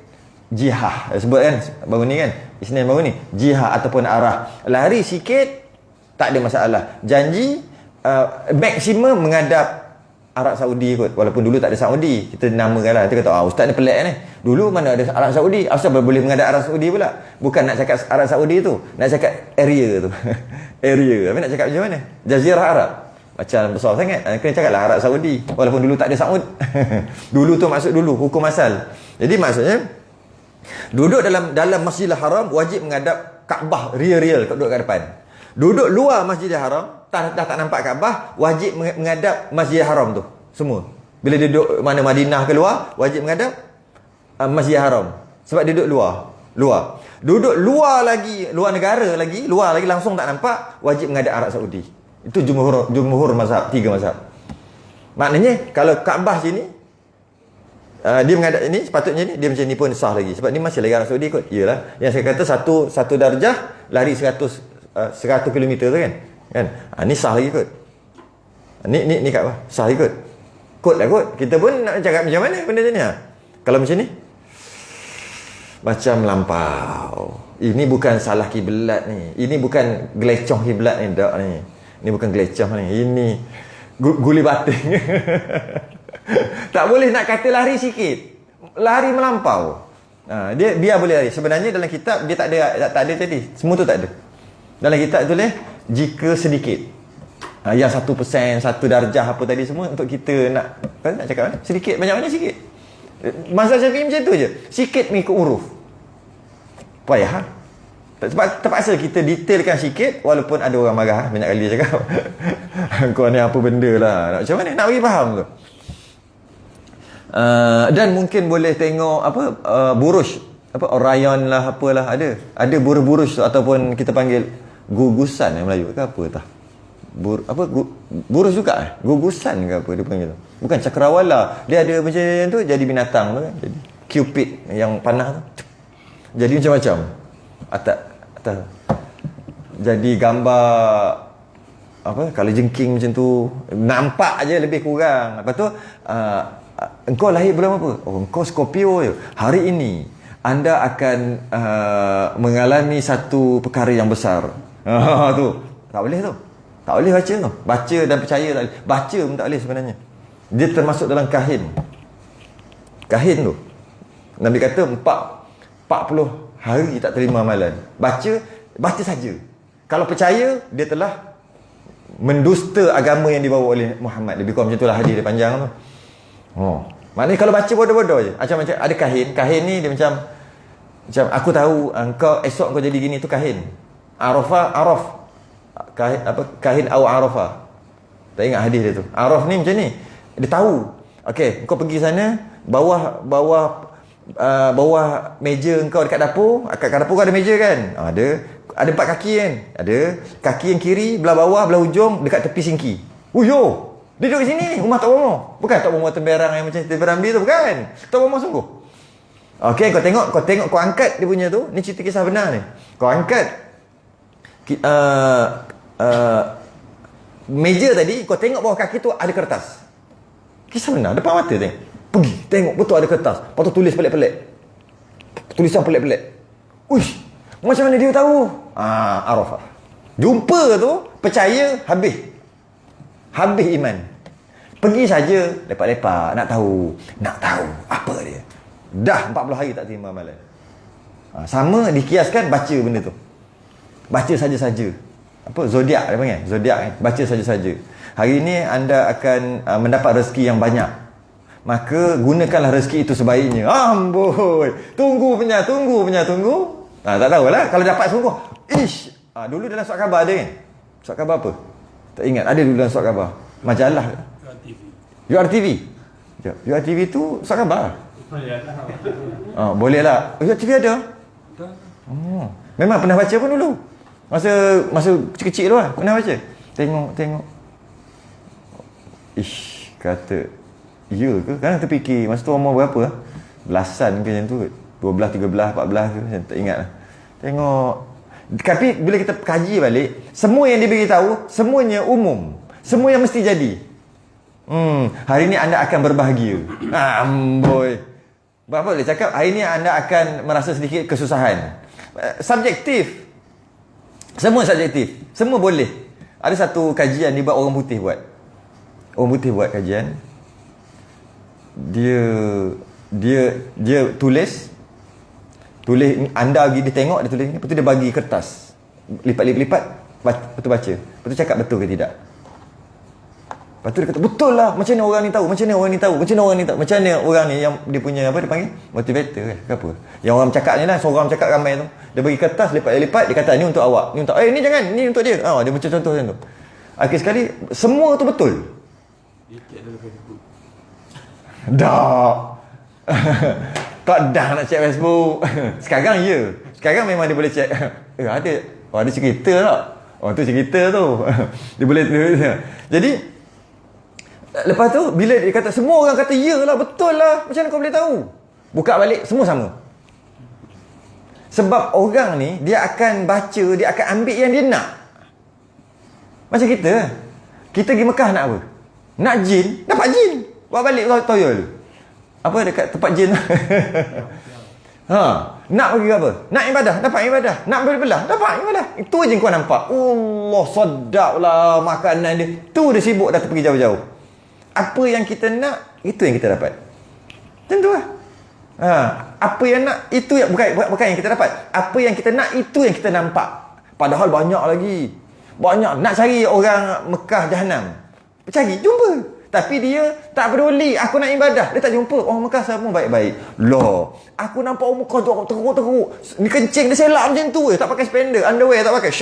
jihah. Sebut kan baru ni kan, Isnin baru ni, jihah ataupun arah. Lari sikit tak ada masalah. Janji maksimum menghadap Arab Saudi kot. Walaupun dulu tak ada Saudi, kita namakan lah. Kita kata ustaz ni pelik ni. Dulu mana ada Arab Saudi? Asal boleh menghadap Arab Saudi pula? Bukan nak cakap Arab Saudi tu, nak cakap area tu. Area. Tapi nak cakap macam mana? Jazirah Arab. Macam besar sangat. Kena cakap lah Arab Saudi. Walaupun dulu tak ada Saud. Dulu tu maksud dulu hukum asal. Jadi maksudnya duduk dalam Masjidil Haram wajib menghadap Kaabah, real duduk kat depan. Duduk luar Masjidil Haram dah tak nampak Kaabah, wajib menghadap Masjidil Haram tu semua. Bila dia duduk mana Madinah keluar, wajib menghadap Masjidil Haram. Sebab dia duduk luar. Duduk luar negara lagi langsung tak nampak, wajib menghadap Arab Saudi. Itu jumhur mazhab, 3 mazhab. Maknanya kalau Kaabah sini dia menghadap ini, sepatutnya ni dia macam ni pun sah lagi. Sebab ni masih lagi Arab Saudi kot. Iyalah. Yang saya kata satu darjah lari 100 kilometer tu kan. Ni sah lagi kot. Ni kat apa? Sah lagi kot. Kot lah kot. Kita pun nak cakap macam mana benda macam ni. Kalau macam ni macam lampau. Ini bukan salah kiblat ni. Ini bukan gelecoh kiblat ni dak ni. Ini bukan gelecoh ni. Ini guli bating. Tak boleh nak kata lari sikit. Lari melampau. Dia biar boleh lari. Sebenarnya dalam kitab dia tak ada tadi. Semua tu tak ada. Dalam kitab tulis jika sedikit. Yang 1%, 1 darjah apa tadi semua untuk kita nak cakap sedikit, banyak-banyak sikit. Mazhab Syafi'i macam tu je. Sikit mengikut huruf. Payah. Sebab terpaksa kita detailkan sikit walaupun ada orang marah banyak kali cakap. Kau ni apa benda lah. Macam mana nak bagi faham tu? Dan mungkin boleh tengok buruj, Orion lah, apalah, ada buruj-buruj tu, ataupun kita panggil gugusan yang Melayu ke apa tah. Buruj juga gugusan ke apa dia panggil tu. Bukan cakrawala. Dia ada macam tu, jadi binatang tu kan. Jadi Cupid yang panah tu. Jadi macam-macam. Atas. Jadi gambar kalau jengking macam tu, nampak aje lebih kurang. Lepas tu engkau lahir bulan apa? Oh, engkau Scorpio je. Hari ini anda akan mengalami satu perkara yang besar. Tu. Tak boleh tu. Tak boleh baca tu. Baca dan percaya tak boleh. Baca pun tak boleh sebenarnya. Dia termasuk dalam kahin. Kahin tu. Nabi kata 40 hari tak terima amalan. Baca saja. Kalau percaya, dia telah mendusta agama yang dibawa oleh Muhammad. Lebih kurang macam itulah hadis dia panjang tu. Maknanya kalau baca bodoh-bodoh je. Macam ada kahin. Kahin ni dia macam aku tahu engkau esok kau jadi gini, tu kahin. Araf. Kahin au Arafah. Tak ingat hadis dia tu. Araf ni macam ni. Dia tahu. Okey, kau pergi sana, bawah meja engkau dekat dapur. Kat dapur kau ada meja kan? Ada 4 kaki kan? Ada. Kaki yang kiri, belah bawah, belah hujung, dekat tepi sinki. Yo, dia duduk kat sini ni, rumah Tok Bomo. Bukan Tok Bomo temberang yang macam temberambi tu, bukan. Tok Bomo sungguh. Okey, kau tengok, kau angkat dia punya tu. Ni cerita kisah benar ni. Kau angkat meja tadi, kau tengok bawah kaki tu ada kertas. Kisah benar, depan mata tengok. Pergi, tengok betul ada kertas. Lepas tu tulis pelik-pelik. Tulisan pelik-pelik. Uish, macam mana dia tahu? Arafah. Jumpa tu, percaya, habis iman. Pergi saja, lepak-lepak, nak tahu apa dia. Dah 40 hari tak terima amalan. Sama dikiaskan baca benda tu. Baca saja-saja. Zodiak dia panggil. Zodiak kan. Baca saja-saja. Hari ini anda akan mendapat rezeki yang banyak. Maka gunakanlah rezeki itu sebaiknya. Amboi. Tunggu. Tak tahulah. Kalau dapat sungguh. Dulu dalam surat khabar ada kan? Surat khabar apa? Tak ingat. Ada dulu dalam surat khabar. Majalah. URTV. URTV tu surat khabar. Boleh lah. URTV ada? Memang pernah baca pun dulu. Masa kecil-kecil tu lah. Pernah baca. Tengok. Kata ya ke? Kadang terfikir masa tu umur berapa? Belasan ke macam tu. 12, 13, 14 ke macam tak ingat lah. Tengok. Tapi bila kita kaji balik, semua yang dia beritahu, semuanya umum. Semua yang mesti jadi. Hari ni anda akan berbahagia. Amboi. Berapa boleh cakap? Hari ni anda akan merasa sedikit kesusahan. Subjektif. Semua subjektif. Semua boleh. Ada satu kajian dibuat orang putih buat. Orang putih buat kajian. Dia tulis anda pergi dia tengok, dia tulis ni, lepas tu dia bagi kertas. Lipat, lepas tu baca. Lepas tu cakap betul ke tidak. Lepas tu dia kata betul lah. Macam mana orang ni tahu? Macam mana orang ni yang dia punya apa dia panggil? Motivator ke apa? Yang orang bercakap ni lah, seorang bercakap ramai tu. Dia bagi kertas, lipat, dia kata ni untuk awak, ni untuk ni jangan, ni untuk dia. Dia macam contoh macam tu. Akhir sekali semua tu betul. Dah. Tak dah nak check Facebook. Sekarang ya. Sekarang memang dia boleh check. Ada cerita tak? Tu cerita tu. Dia boleh. Jadi lepas tu bila dia kata semua orang kata iyalah, betul lah. Macam mana kau boleh tahu? Buka balik semua sama. Sebab orang ni dia akan baca, dia akan ambil yang dia nak. Macam kita pergi Mekah nak apa? Nak jin, dapat jin. Bawa balik toyol. Apa dekat tempat jin. Nak pergi apa? Nak ibadah, dapat ibadah. Nak berbelah, dapat ibadah. Itu je kau nampak. Allah, sedaplah makanan dia. Tu dia sibuk dah pergi jauh-jauh. Apa yang kita nak, itu yang kita dapat. Tentu lah. Apa yang nak, itu yang bukan yang kita dapat. Apa yang kita nak, itu yang kita nampak. Padahal banyak lagi. Banyak. Nak cari orang Mekah Jahanam. Cari, jumpa. Tapi dia tak peduli. Aku nak ibadah. Dia tak jumpa. Orang Mekah semua baik-baik. Loh. Aku nampak orang Mekah teruk. Ni kencing dia selak macam tu. Tak pakai spender. Underwear tak pakai.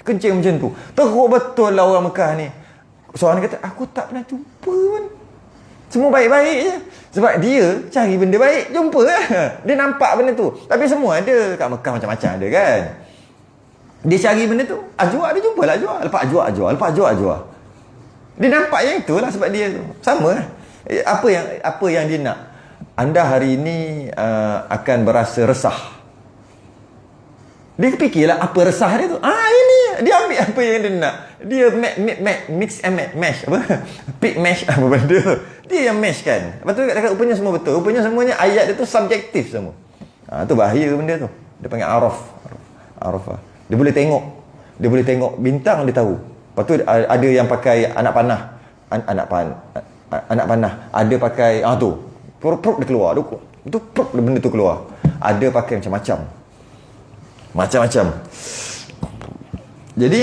Kencing macam tu. Teruk betul lah orang Mekah ni. Seorang ni kata, aku tak pernah jumpa pun. Semua baik-baik je. Sebab dia cari benda baik, jumpa lah. Dia nampak benda tu. Tapi semua ada kat Mekah macam-macam ada kan. Dia cari benda tu, Ajwa dia jumpa lah Ajwa. Lepas Ajwa. Dia nampak yang itulah sebab dia tu. Sama lah. Apa yang dia nak? Anda hari ini akan berasa resah. Dia fikirlah apa resah dia tu. Ini dia ambil apa yang dia nak. Dia mix and match apa? Pick match apa benda. Dia yang match kan. Lepas tu dekat rupanya semua betul. Rupanya semuanya ayat dia tu subjektif semua. Tu bahaya benda tu. Dia panggil araf lah. Dia boleh tengok bintang, dia tahu. Lepas tu ada yang pakai anak panah. Ada pakai tu. Prop dia keluar. Tu prop benda tu keluar. Ada pakai macam-macam. Jadi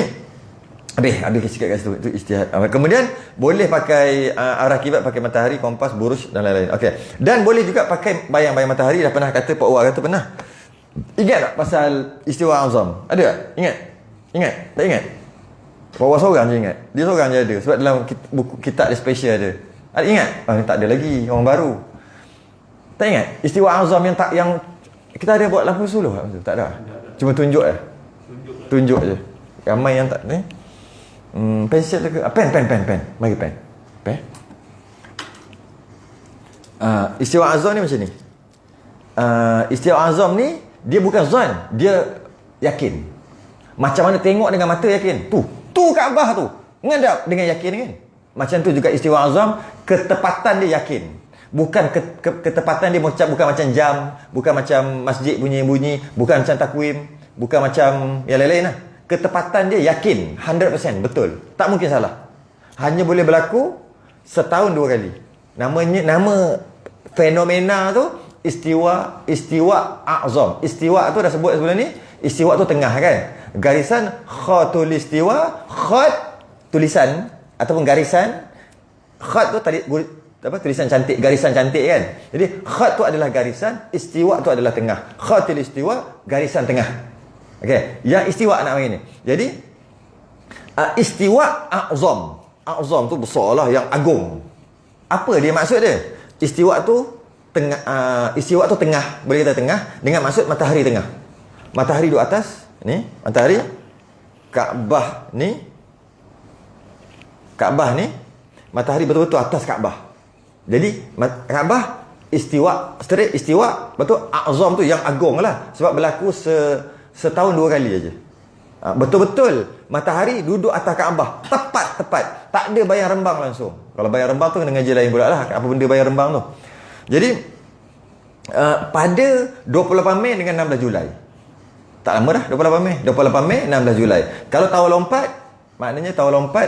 habis sikit kat situ. Itu ijtihad. Kemudian boleh pakai arah kiblat, pakai matahari, kompas, buruj dan lain-lain. Okey. Dan boleh juga pakai bayang-bayang matahari. Dah pernah kata Pak Wah kata pernah. Ingat tak pasal istiwa azam? Ada tak? Ingat? Tak ingat? Pak Wah seorang je ingat. Dia seorang je ada. Sebab dalam buku kitab dia special ada. Ingat? Tak ada lagi. Orang baru. Tak ingat? Istiwa azam yang kita ada buat lampu suluh tak ada. Cuma tunjuk je. Tunjuk je. Ramai yang tak ni. Pensel ke? Pen. Mari pen. Istiwa azam ni macam ni. Istiwa azam ni dia bukan zon, dia yakin. Macam mana tengok dengan mata yakin. Tu Kaabah tu. Ngadap dengan yakin kan. Macam tu juga istiwa azam, ketepatan dia yakin. Bukan ketepatan dia bukan macam jam, bukan macam masjid bunyi-bunyi, bukan macam takwim, bukan macam yang lain-lain lah. Ketepatan dia yakin 100% betul. Tak mungkin salah. Hanya boleh berlaku setahun 2 kali. Nama fenomena tu istiwa azam. Istiwa tu dah sebut sebelum ni. Istiwa tu tengah kan. Garisan khatul istiwa, khat tulisan ataupun garisan. Khat tu tadi tulisan cantik, garisan cantik kan. Jadi khat tu adalah garisan, istiwa tu adalah tengah. Khatul istiwa, garisan tengah. Okey, yang istiwa nak main ni. Jadi istiwa azam. Azam tu besarlah, yang agung. Apa dia maksud dia? Istiwa tu tengah, boleh kata tengah dengan maksud matahari tengah. Matahari duduk atas ni, matahari. Kaabah ni, matahari betul-betul atas Kaabah. Jadi Kaabah istiwa, straight istiwa, betul azam tu yang agung lah. Sebab berlaku setahun 2 kali aja. Betul-betul matahari duduk atas Kaabah. Tepat. Tak ada bayang rembang langsung. Kalau bayang rembang tu kena ngaji lain pula lah. Apa benda bayang rembang tu. Jadi pada 28 Mei dengan 16 Julai. Tak lama dah 28 Mei 16 Julai. Kalau tahun lompat, maknanya tahun lompat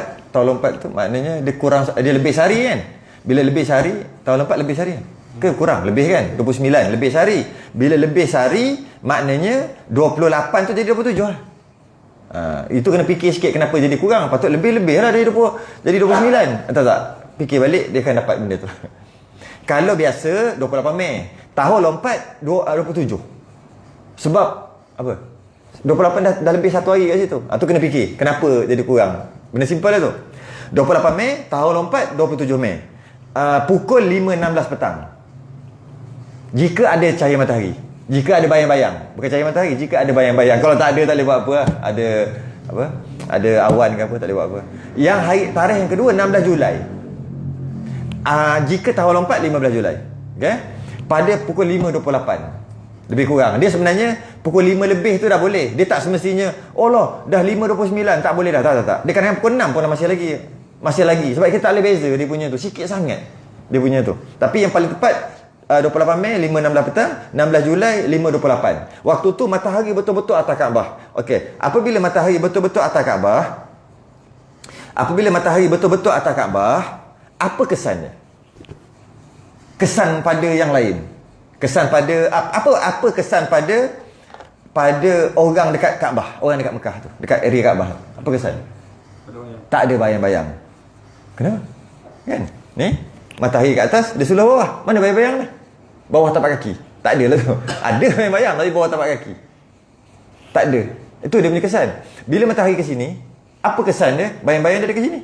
tu maknanya dia lebih sehari kan. Bila lebih sehari, tahun lompat lebih sehari kan? Ke kurang? Lebih kan? 29 lebih sehari. Bila lebih sehari, maknanya 28 tu jadi 27 lah. Itu kena fikir sikit kenapa jadi kurang. Patut lebih-lebih lah dari 20, jadi 29. Entah tak? Fikir balik, dia akan dapat benda tu. Kalau biasa 28 Mei, tahun lompat 27. Sebab apa? 28 dah lebih 1 hari kat situ. Tu kena fikir kenapa jadi kurang. Benda simple lah tu. 28 Mei, tahun lompat 27 Mei. Pukul 5.16 petang. Jika ada cahaya matahari, jika ada bayang-bayang, bukan cahaya matahari, jika ada bayang-bayang. Kalau tak ada, tak boleh buat apa lah. Ada awan ke apa, tak boleh buat apa. Yang tarikh yang kedua 16 Julai. Jika tahun lompat 15 Julai. Okay? Pada pukul 5.28. Lebih kurang. Dia sebenarnya pukul 5 lebih tu dah boleh. Dia tak semestinya, oh lah, dah 5.29, tak boleh dah. Tak. Dia kadang-kadang pukul 6 pun dah masih lagi. Sebab kita tak boleh beza dia punya tu. Sikit sangat dia punya tu. Tapi yang paling tepat 28 Mei 5.16 petang, 16 Julai 5.28. Waktu tu matahari betul-betul atas Kaabah. Okey, apabila matahari betul-betul atas Kaabah, apa kesannya? Kesan pada yang lain. Kesan pada apa kesan pada orang dekat Kaabah, orang dekat Mekah tu, dekat area Kaabah. Apa kesan? Tak ada bayang-bayang. Kenapa? Kan? Ni matahari kat atas, dia sebelah bawah. Mana bayang-bayang dah? Bawah tapak kaki. Tak ada lah tu. Ada bayang-bayang tapi bawah tapak kaki. Tak ada. Itu dia punya kesan. Bila matahari ke sini, apa kesan dia? Bayang-bayang dia ada ke sini.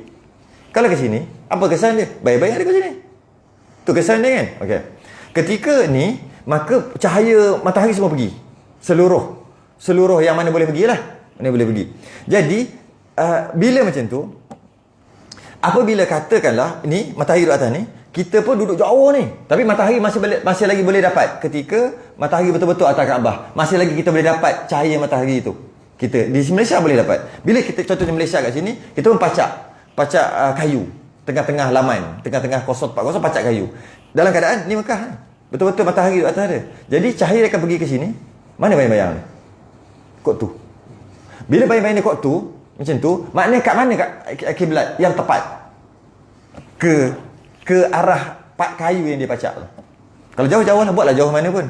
Kalau ke sini, apa kesan dia? Bayang-bayang ada ke sini. Tu kesan dia kan? Okey. Ketika ni, maka cahaya matahari semua pergi. Seluruh yang mana boleh pergilah. Mana boleh pergi. Jadi, bila macam tu, apabila katakanlah ni matahari duduk atas ni, kita pun duduk jauh ni, tapi matahari masih lagi boleh dapat. Ketika matahari betul-betul atas Kaabah, masih lagi kita boleh dapat cahaya matahari itu. Kita di Malaysia boleh dapat. Bila kita contohnya Malaysia kat sini, kita pun pacak kayu tengah-tengah laman, tengah-tengah kosong pacak kayu. Dalam keadaan ni Mekah, betul-betul matahari duduk atas dia. Jadi cahaya akan pergi ke sini. Mana bayang-bayang ni? Kod tu. Bila bayang-bayang ni kod tu, macam tu, maknanya kat mana kat kiblat yang tepat? Ke arah kayu yang dia pacak tu. Kalau jauh-jauh lah, buatlah jauh mana pun.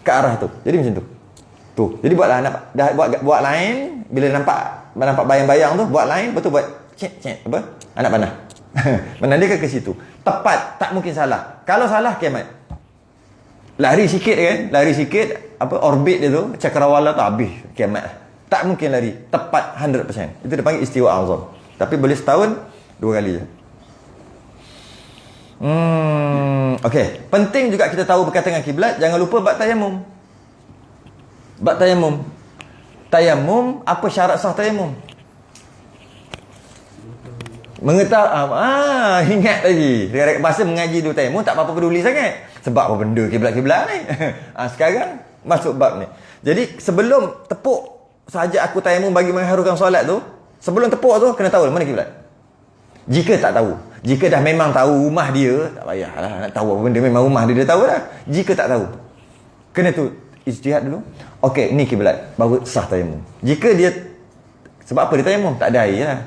Ke arah tu. Jadi macam tu. Tu. Jadi buatlah buat lain, bila nampak bayang-bayang tu, buat lain, betul buat cek apa? Anak panah. Menandakan ke situ. Tepat, tak mungkin salah. Kalau salah kiamat. Lari sikit kan? Lari sikit, orbit dia tu, cakrawala tu habis kiamat lah. Tak mungkin lari tepat 100%. Itu dipanggil istiwa azam. Tapi boleh setahun 2 kali je. Okey, penting juga kita tahu berkaitan dengan kiblat. Jangan lupa bab tayamum. Tayamum, apa syarat sah tayamum? Ingat lagi. Masa mengaji dulu tayamum tak apa-apa peduli sangat. Sebab apa benda kiblat-kiblat ni? Sekarang masuk bab ni. Jadi sebelum tepuk sahaja aku tayamum bagi mengharukan solat tu, sebelum tepuk tu kena tahu mana kiblat. Jika tak tahu, jika dah memang tahu rumah dia, tak payahlah nak tahu apa benda, memang rumah dia tahu dah. Jika tak tahu, kena tu ijtihad dulu. Okey, ni kiblat, baru sah tayamum. Jika dia sebab apa dia tayamum? Tak ada air lah.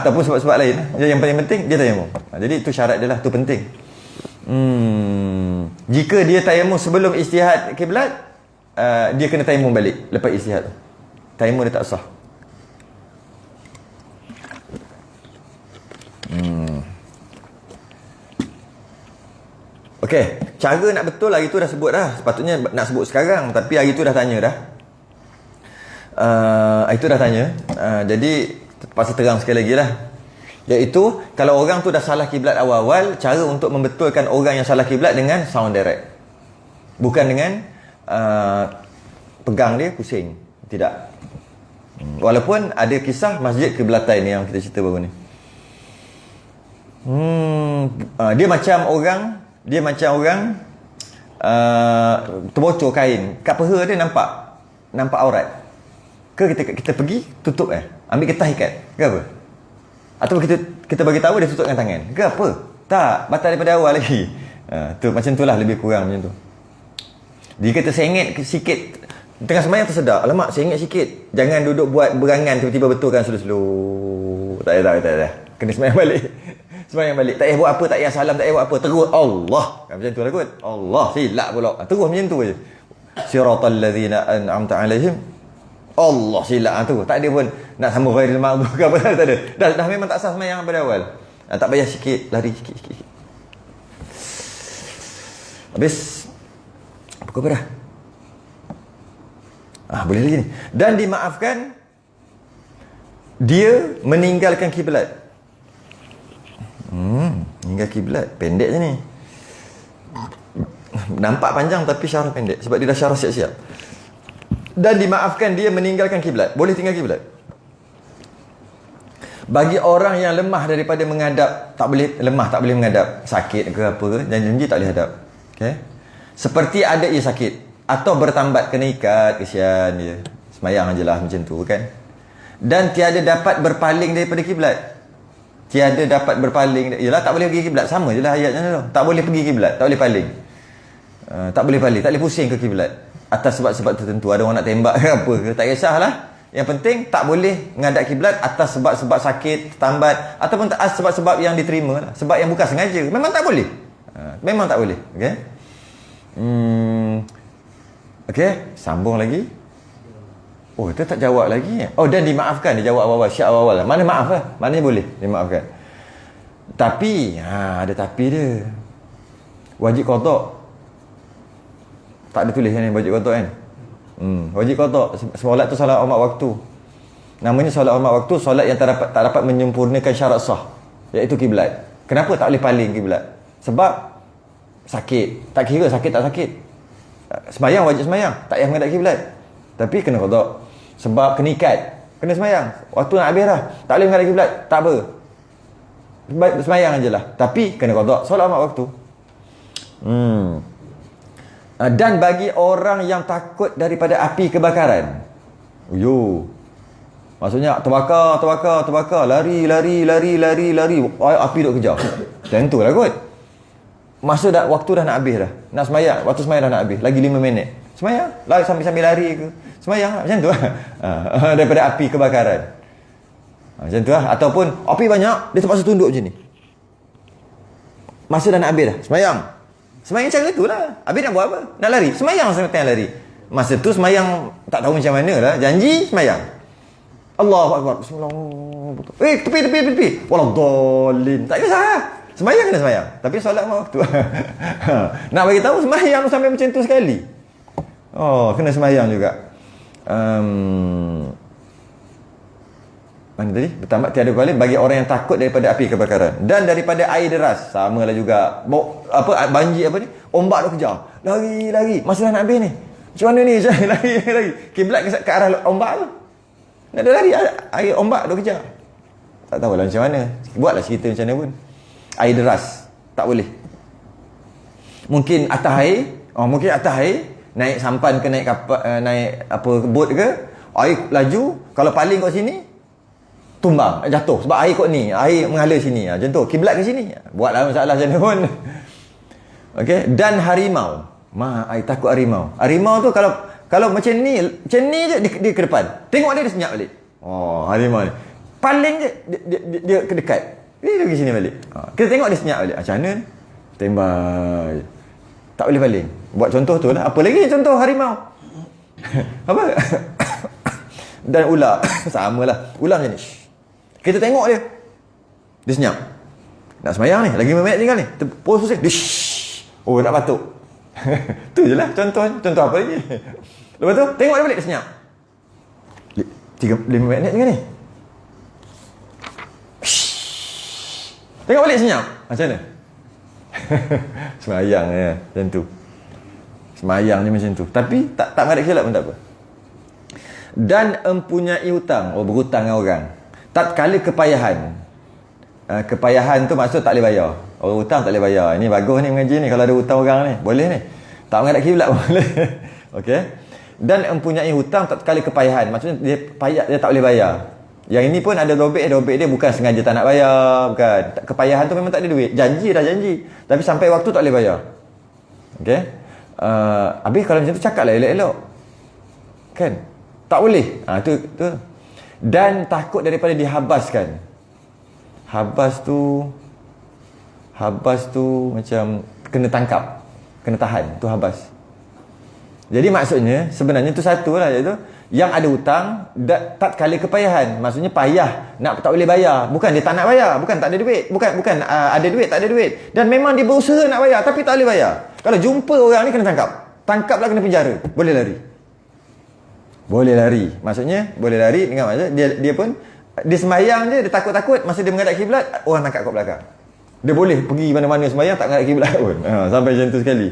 Ataupun sebab-sebab lain. Yang paling penting dia tayamum. Jadi itu syarat dia lah, tu penting. Jika dia tayamum sebelum ijtihad kiblat, dia kena tayamum balik lepas ijtihad tu. Tayamum dia tak sah. Okey, cara nak betul hari tu dah sebut dah. Sepatutnya nak sebut sekarang, tapi hari tu dah tanya dah. Jadi terpaksa terang sekali lagi lah. Iaitu kalau orang tu dah salah kiblat awal-awal, cara untuk membetulkan orang yang salah kiblat dengan sound direct. Bukan dengan pegang dia pusing. Tidak. Walaupun ada kisah masjid Kiblatain ni yang kita cerita baru ni. Dia macam orang terbocor kain kat peha dia, nampak aurat. Ke kita pergi tutup ambil getah ikat ke apa? Atau kita bagi tahu dia tutup dengan tangan ke apa? Tak, batal daripada awal lagi. Tu macam itulah, lebih kurang macam tu. Jika tersengit sikit tengah sembahyang tersedar, alamak sengit sikit, jangan duduk buat berangan tiba-tiba betulkan slow-slow. Tak payah. Kena sembahyang balik. Tak payah buat apa, tak payah salam, tak payah buat apa, terus Allah. Macam tu lah kot. Allah silap pula. Terus macam tu je. Siratal ladzina an'amta alaihim. Allah silap tu. Tak ada pun nak sambung ghairil maghdub ke apa, tak ada. Dah memang tak sah sembahyang pada awal. Tak payah sikit, lari sikit. Habis pukul berapa dah? Boleh lagi ni. Dan dimaafkan dia meninggalkan kiblat. Meninggal kiblat. Pendek je ni. Nampak panjang tapi syarah pendek. Sebab dia dah syarah siap-siap. Dan dimaafkan dia meninggalkan kiblat. Boleh tinggal kiblat. Bagi orang yang lemah daripada menghadap, tak boleh menghadap, sakit ke apa ke, janji tak boleh hadap. Okay? Seperti ada ia sakit atau bertambat, kena ikat, kesian dia. Semayang je lah macam tu kan. Dan tiada dapat berpaling daripada kiblat. Tiada dapat berpaling. Yalah, tak boleh pergi kiblat. Sama je lah ayatnya tu. Tak boleh pergi kiblat, tak boleh paling. Tak boleh pusing ke kiblat. Atas sebab-sebab tertentu. Ada orang nak tembak ke apa ke, tak kisahlah. Yang penting tak boleh menghadap kiblat atas sebab-sebab sakit, tambat, ataupun sebab-sebab yang diterima lah. Sebab yang bukan sengaja. Memang tak boleh. Memang tak boleh. Okey. Okey, sambung lagi. Oh, dia tak jawab lagi. Oh, dan dimaafkan. Dia jawab awal-awal, syak awal-awal. Mana maaf lah. Maknanya boleh dimaafkan. Tapi, ada tapi dia. Wajib qada. Tak ada tulis ni wajib qada kan? Wajib qada. Solat tu solat hormat waktu. Namanya solat hormat waktu, solat yang tak dapat menyempurnakan syarat sah, iaitu kiblat. Kenapa tak boleh paling kiblat? Sebab sakit. Tak kira sakit tak sakit. Semayang wajib semayang. Tak payah menghadap kiblat. Tapi kena qada. Sebab kena ikat. Kena semayang. Waktu nak habis dah. Tak boleh menghadap kiblat. Tak apa. Semayang je lah. Tapi kena qada. Solat 5 waktu. Dan bagi orang yang takut daripada api kebakaran. Maksudnya terbakar. Lari. Api duk kejar. Macam tu lah kot. Masa waktu dah nak habis dah. Nak semayang. Waktu semayang dah nak habis. Lagi 5 minit. Semayang. Lari sambil lari ke. Semayang. Macam tu lah. Daripada api kebakaran. Macam tu lah. Ataupun api banyak. Dia terpaksa tunduk macam ni. Masa dah nak habis dah. Semayang. Semayang macam tu lah. Habis nak buat apa? Nak lari. Semayang sampai tengah lari. Masa tu semayang tak tahu macam mana lah. Janji semayang. Allahu Akbar. Bismillah. Tepi. Waladdallin. Tak kisah. Semayang kena semayang. Tapi solat 5 waktu. Nak bagi tahu semayang sampai macam tu sekali. Kena semayang juga. Mana tadi? Bertambah tiada kuali bagi orang yang takut daripada api kebakaran dan daripada air deras. Samalah juga. Banjir apa ni? Ombak dah kejar. Lari. Masa dah nak habis ni. Macam mana ni? Lari. Kiblat ke arah ombak tu. Nak ada lari. Air ombak dah kejar. Tak tahulah macam mana. Buatlah cerita macam mana pun. Air deras. Tak boleh. Mungkin atas air. Naik sampan ke naik kapal, naik apa bot ke. Air laju. Kalau paling kat sini, tumbang, jatuh. Sebab air kot ni. Air mengalir sini. Macam tu. Kiblat ke sini. Buatlah masalah macam mana pun. Okey. Dan harimau. Air takut harimau. Harimau tu kalau macam ni je dia ke depan. Tengok dia senyap balik. Harimau ni. Paling je dia ke dekat. Dia pergi sini balik. Kita tengok dia senyap balik. Macam mana ni? Tembak. Tak boleh baling. Buat contoh tu lah. Apa lagi contoh harimau? Apa? Dan ular. Samalah. Ular macam ni. Kita tengok dia. Dia senyap. Nak semayang ni. Lagi 5 minit tinggal ni. Pos pusing. Dia nak batuk. Tu je lah contoh. Contoh apa lagi? Lepas tu tengok dia balik. Dia senyap. 5 minit tinggal ni. Tengok balik senyap. Macam mana? Semayang je macam tu. Semayang je macam tu. Tapi tak menghadap kiblat pun tak apa. Dan mempunyai hutang. Berhutang dengan orang. Tatkala kepayahan. Kepayahan tu maksud tak boleh bayar. Orang hutang tak boleh bayar. Ini bagus ni mengaji ni. Kalau ada hutang orang ni. Boleh ni. Tak menghadap kiblat boleh. Okey. Dan mempunyai hutang tatkala kepayahan. Maksudnya dia payah, dia tak boleh bayar. Yang ini pun ada dobek dia bukan sengaja tak nak bayar, bukan. Kepayahan tu memang tak ada duit. Janji. Tapi sampai waktu tak boleh bayar. Okey. Habis kalau macam tu cakaplah elok-elok. Kan? Tak boleh. Tu. Dan takut daripada dihabaskan. Habas tu macam kena tangkap, kena tahan, tu habas. Jadi maksudnya sebenarnya tu satu lah, iaitu yang ada hutang tak kala kepayahan. Maksudnya payah nak tak boleh bayar. Bukan dia tak nak bayar, bukan tak ada duit. Bukan ada duit, tak ada duit. Dan memang dia berusaha nak bayar tapi tak boleh bayar. Kalau jumpa orang ni kena tangkap. Tangkaplah, kena penjara. Boleh lari. Maksudnya boleh lari dengan maksud dia pun dia semayang je, dia takut-takut masa dia menghadap kiblat, orang tangkap kat belakang. Dia boleh pergi mana-mana semayang tak menghadap kiblat pun. Sampai macam tu sekali.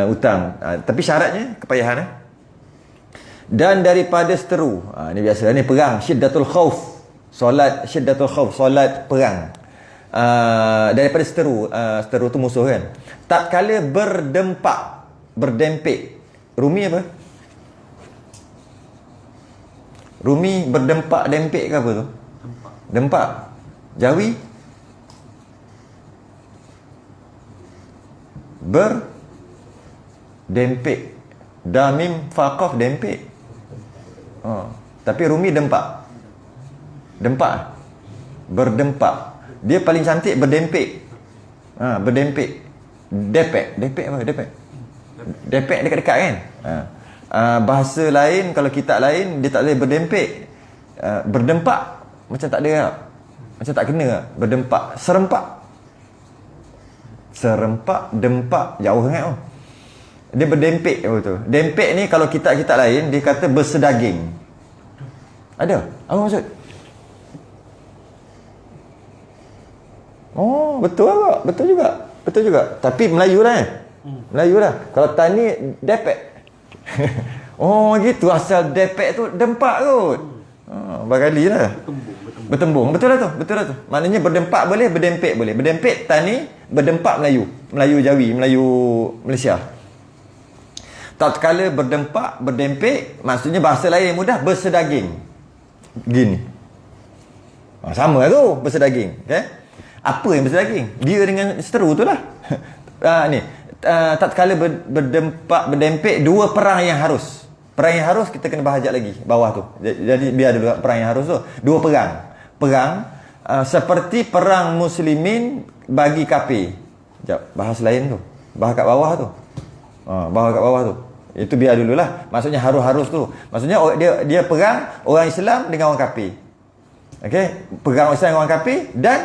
Hutang. Tapi syaratnya kepayahan. Dan daripada seteru. Ni biasa ni perang, syiddatul khauf. Solat syiddatul khauf, solat perang. Daripada seteru. Seteru tu musuh kan. Tatkala berdempik. Rumi apa? Rumi berdempak dempik ke apa tu? Dempak. Jawi? Dempik. Damim faqaf dempik. Tapi rumi dempak. Berdempak. Dia paling cantik berdempik. Berdempik. Depek apa? Depek dekat-dekat kan? Bahasa lain, kalau kitab lain dia tak boleh berdempik. Berdempak macam tak ada tak? Macam tak kena tak? Berdempak. Serempak, dempak, jauh sangat. Dia berdempik apa tu? Dempik ni kalau kitab-kitab lain dia kata bersedaging. Ada? Apa maksud? Oh, betul agak. Betul juga. Betul juga. Tapi Melayu lah Melayu lah. Kalau tan ni depek. Oh, gitu. Asal depek tu dempak kot. Berkali lah. Bertembung. Betul lah tu. Betul lah tu. Maknanya berdempak boleh, berdempek boleh. Berdempek tan ni, berdempak Melayu. Melayu Jawi, Melayu Malaysia. Tatkala berdempak, berdempek, maksudnya bahasa lain yang mudah, bersedaging. Gini. Sama lah tu, bersedaging. Okay? Apa yang bersedaging? Dia dengan seteru tu lah. Tatkala berdempak, berdempek, dua perang yang harus. Perang yang harus kita kena bahajak lagi bawah tu. Jadi biar dulu perang yang harus tu. Dua perang. Seperti perang muslimin bagi kafir. Sekejap, bahas lain tu. Bahas kat bawah tu. Bahas kat bawah tu. Itu biar dululah. Maksudnya harus tu. Maksudnya dia perang orang Islam dengan orang kafir. Okey, perang orang Islam dengan orang kafir dan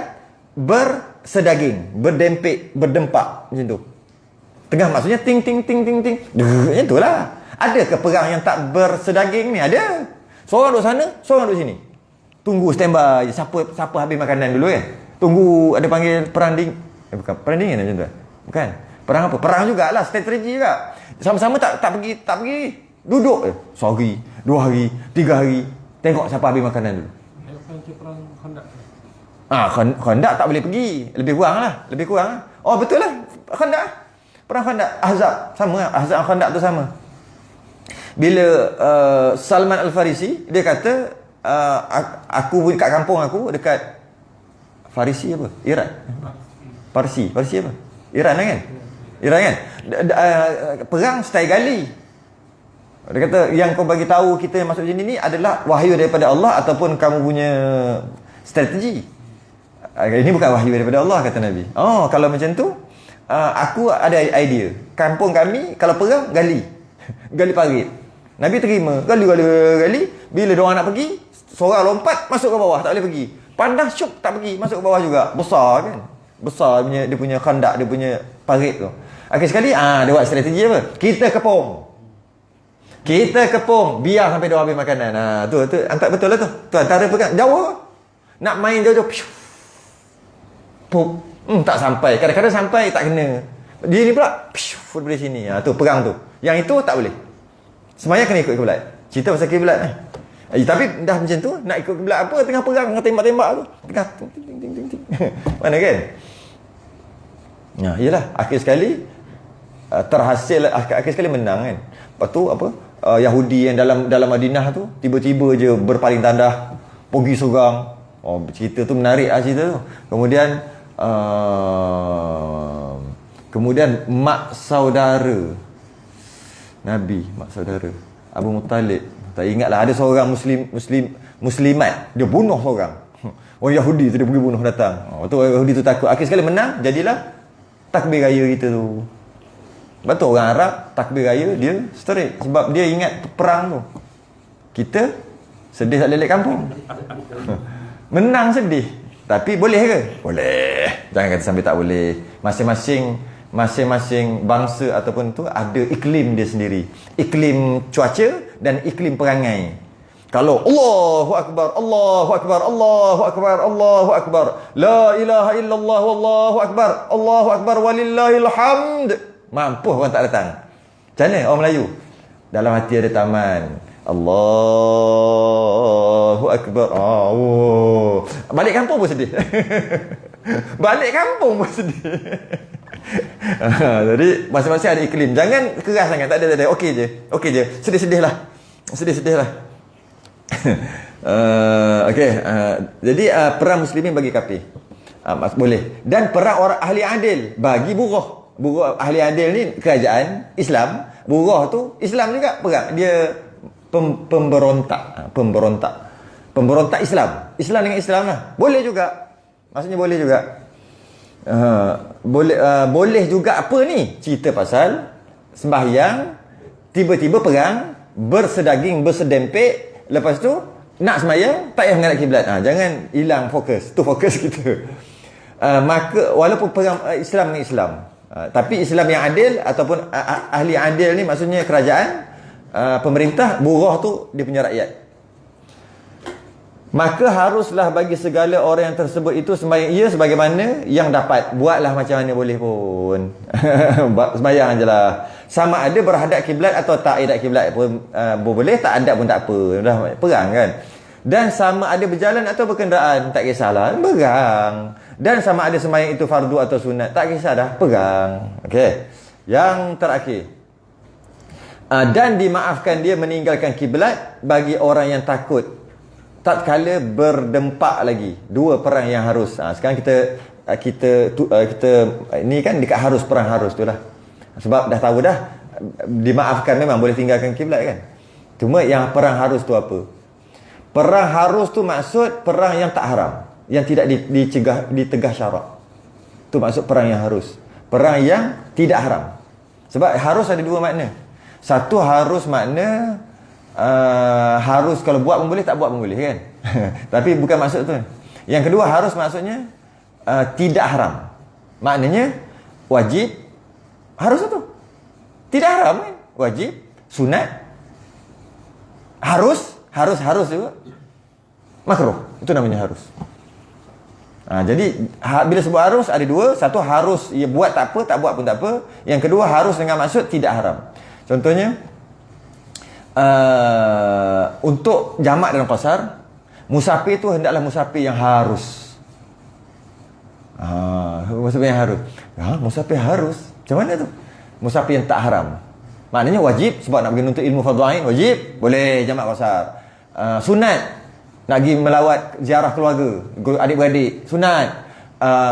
bersedaging, berdempek, berdempak macam tu. Tengah maksudnya ting ting ting ting ting. Itulah. Ada ke perang yang tak bersedaging ni? Ada. Seorang duduk sana, seorang duduk sini. Tunggu standby. Siapa habis makanan dulu kan? Tunggu ada panggil perang bukan perang dingin macam tu. Bukan. Perang apa? Perang jugalah, strategi juga. Sama-sama tak pergi. Duduk sehari, 2 hari, 3 hari. Tengok siapa habis makanan dulu. Perang Khandak. Khandak tak boleh pergi. Lebih kurang lah. Oh, betul lah. Khandak. Perang Khandak. Ahzab. Sama lah. Ahzab Khandak tu sama. Bila Salman Al-Farisi, dia kata, aku kat kampung aku, dekat Farisi apa? Iran. Parsi apa? Iran kan? Perang style gali. Dia kata, yang kau bagi tahu kita yang masuk sini ni adalah wahyu daripada Allah ataupun kamu punya strategi. Ini bukan wahyu daripada Allah, kata Nabi. Oh, kalau macam tu, aku ada idea. Kampung kami kalau perang gali parit. Nabi terima, gali. Bila diorang nak pergi, seorang lompat masuk ke bawah, tak boleh pergi. Pandah syuk tak pergi, masuk ke bawah juga. Besar kan? Besar dia punya khandak, dia punya parit tu. Akhir sekali, dia buat strategi apa? Kita kepung, biar sampai dia habis makanan. Tu antar betul lah tu. Tu antara pegang jauh. Nak main jauh-jauh. Pup. Tak sampai. Kadang-kadang sampai tak kena. Dia ni pula dari sini. Tu perang tu. Yang itu tak boleh. Semuanya kena ikut kiblat. Cerita pasal kiblat ni. Tapi dah macam tu, nak ikut kiblat apa tengah perang, tengah tembak-tembak tu. Tengah ting. Mana kan? Yalah, akhir sekali terhasil, akhir sekali menang kan. Lepas tu apa? Yahudi yang dalam Madinah tu tiba-tiba je berpaling tandah, pergi seorang. Cerita tu menarik cerita tu. Kemudian mak saudara Nabi, mak saudara Abu Muttalib, tak ingatlah, ada seorang muslimat, dia bunuh seorang. Orang Yahudi tu dia pergi bunuh datang. Tu orang Yahudi tu takut. Akhir sekali menang, jadilah takbir raya kita tu. Betul, orang Arab takbir raya dia straight sebab dia ingat perang tu. Kita sedih tak lelek kampung. Menang sedih. Tapi boleh ke? Boleh. Jangan kata sampai tak boleh. Masing-masing bangsa ataupun tu ada iklim dia sendiri. Iklim cuaca dan iklim perangai. Kalau Allahu Akbar, Allahu Akbar, Allahu Akbar, Allahu Akbar, la ilaha illallah, wallahu Akbar, Allahu Akbar, walillahil hamd, mampu orang tak datang. Macam mana orang Melayu? Dalam hati ada taman. Allahu Akbar. Balik kampung pun sedih. Balik kampung pun sedih. Jadi masing-masing ada iklim. Jangan keras sangat. Tak ada. Okey je. Sedih-sedih lah. Okey. Jadi perang muslimin bagi kafir. Boleh. Dan perang orang ahli adil bagi buruh. Buruh ahli adil ni kerajaan Islam. Buruh tu Islam juga perang. Dia pemberontak Islam dengan Islam lah. Boleh juga. Maksudnya boleh juga. Boleh juga apa ni? Cerita pasal sembahyang, tiba-tiba perang, bersedaging, bersedempek, lepas tu nak sembahyang tak payah menghadap kiblat. Jangan hilang fokus. Tu fokus kita. Maka walaupun perang Islam dengan Islam, tapi Islam yang adil ataupun ahli adil ni maksudnya kerajaan, pemerintah, buruh tu dia punya rakyat. Maka haruslah bagi segala orang yang tersebut itu sembahyang ia sebagaimana yang dapat. Buatlah macam mana boleh pun. Sembahyang je lah. Sama ada berhadap kiblat atau tak hadap kiblat pun boleh, tak hadap pun tak apa. Dah perang kan. Dan sama ada berjalan atau berkenderaan, tak kisahlah, pegang. Dan sama ada sembahyang itu fardu atau sunat, tak kisah dah, pegang. Okey. Yang terakhir. Dan dimaafkan dia meninggalkan kiblat bagi orang yang takut tatkala berdempak lagi. Dua perang yang harus. Sekarang kita ini kan dekat harus, perang harus tu lah. Sebab dah tahu dah dimaafkan, memang boleh tinggalkan kiblat kan. Cuma yang perang harus tu apa? Perang harus tu maksud perang yang tak haram, yang tidak ditegah syarak. Tu maksud perang yang harus. Perang yang tidak haram. Sebab harus ada dua makna. Satu harus makna harus kalau buat pun boleh, tak buat pun boleh kan. Tapi bukan maksud tu. Yang kedua harus maksudnya tidak haram. Maknanya wajib, harus tu. Tidak haram kan? Wajib, sunat, harus juga. Makruh. Itu namanya harus. Jadi bila sebut harus ada dua. Satu harus ia buat tak apa, tak buat pun tak apa. Yang kedua harus dengan maksud tidak haram. Contohnya untuk jamak dalam qasar, musafir tu hendaklah musafir yang harus. Musafir yang harus. Musafir harus. Macam mana tu? Musafir yang tak haram. Maknanya wajib, sebab nak pergi nuntut ilmu fardhu ain, wajib, boleh jamak qasar. Sunat, nak pergi melawat ziarah keluarga, adik-beradik, sunat,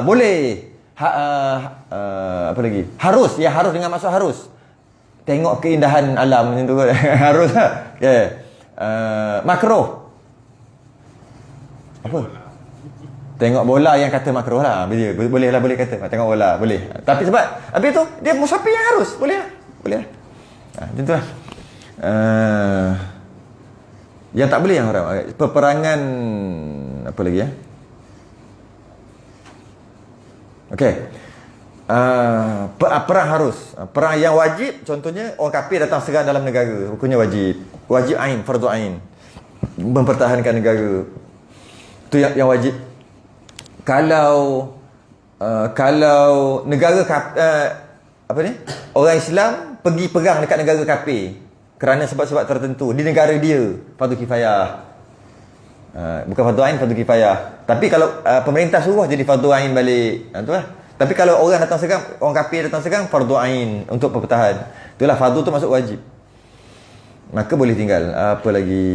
boleh. Apa lagi? Harus, ya harus dengan maksud harus. Tengok keindahan alam macam tu. Harus lah. Makruh. Apa? Tengok bola yang kata makruh lah. Boleh lah, boleh kata. Tengok bola, boleh. Tapi sebab habis tu, dia musafir yang harus. Boleh lah. Boleh lah. Macam tu lah. Yang tak boleh yang haram. Peperangan apa lagi ya? Okey. Perang harus. Perang yang wajib, contohnya orang kafir datang serang dalam negara, hukumnya wajib. Wajib ain, fardu ain. Mempertahankan negara. Itu yang wajib. Kalau negara apa ni? Orang Islam pergi perang dekat negara kafir kerana sebab-sebab tertentu di negara dia, fardu kifayah. Bukan fardu ain, fardu kifayah. Tapi kalau pemerintah suruh jadi fardu ain balik. Itulah. Tapi kalau orang datang serang, orang kafir datang serang, fardu ain untuk pertahan. Itulah fardu tu masuk wajib. Maka boleh tinggal. Apa lagi?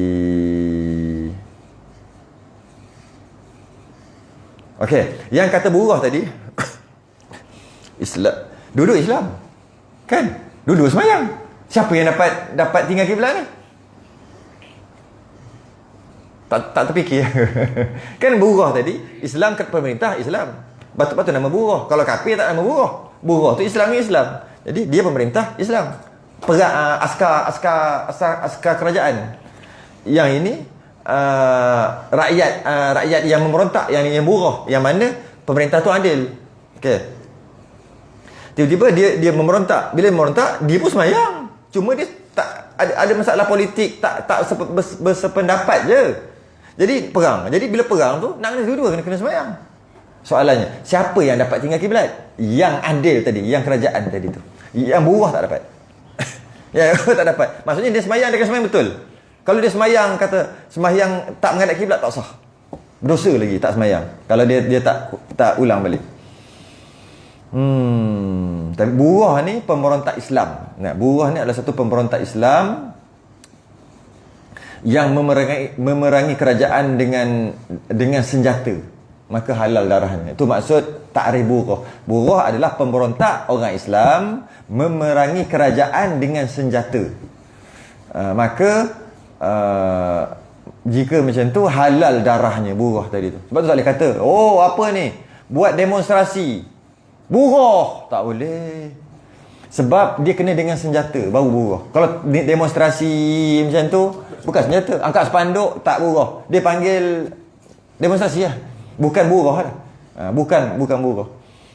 Okey, yang kata buruh tadi Islam, duduk Islam. Kan? Duduk semayang. Siapa yang dapat tinggal kiblat ni? Tak terfikir. Kan buruh tadi, Islam kata pemerintah Islam. Patut nama buruh. Kalau kafir tak nama buruh. Buruh tu Islam ni Islam. Jadi dia pemerintah Islam. Askar kerajaan. Yang ini rakyat yang memberontak, yang buruh, yang mana pemerintah tu adil. Okey. Tiba-tiba dia memberontak. Bila memberontak, dia pun semayang. Cuma dia tak ada masalah politik, tak bersependapat je. Jadi perang. Jadi bila perang tu nak kena dua-dua kena semayang. Soalannya, siapa yang dapat tinggal kiblat? Yang adil tadi, yang kerajaan tadi tu. Yang buruh tak dapat. Ya, tak dapat. Maksudnya dia semayang, dia kena semayang betul. Kalau dia semayang, kata semayang tak menghadap kiblat, tak sah. Berdosa lagi tak semayang. Kalau dia tak ulang balik. Tapi buruh ni pemberontak Islam. Nah, buruh ni adalah satu pemberontak Islam yang memerangi kerajaan dengan senjata. Maka halal darahnya. Itu maksud ta'rif buruh. Buruh adalah pemberontak orang Islam memerangi kerajaan dengan senjata. Maka jika macam tu halal darahnya buruh tadi tu. Sebab tu tak boleh kata, oh apa ni, buat demonstrasi, buruh. Tak boleh. Sebab dia kena dengan senjata baru buruh. Kalau demonstrasi macam tu bukan senjata, angkat spanduk tak buruh. Dia panggil demonstrasi lah. Bukan buruh lah. Bukan buruh.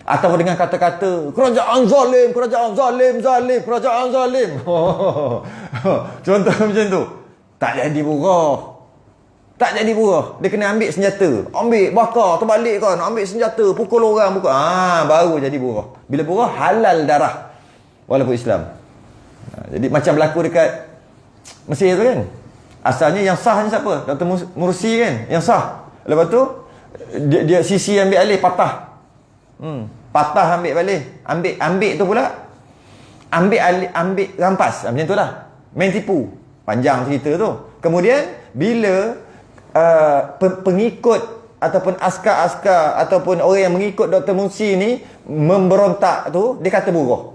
Atau dengan kata-kata kerajaan zalim, kerajaan zalim. Contoh macam tu. Tak jadi buruh. Tak jadi buruh. Dia kena ambil senjata. Ambil bakar, terbalik kan. Ambil senjata, pukul orang. Baru jadi buruh. Bila buruh, halal darah. Walaupun Islam. Jadi macam berlaku dekat Mesir tu kan. Asalnya yang sah ni siapa? Dr. Mursi kan. Yang sah. Lepas tu, dia Sisi ambil alih, patah. Patah ambil balik. Ambil tu pula. Ambil rampas. Macam tu lah. Main tipu. Panjang cerita tu. Kemudian, bila pengikut ataupun askar-askar ataupun orang yang mengikut Dr. Mursi ni memberontak tu, dia kata buruh.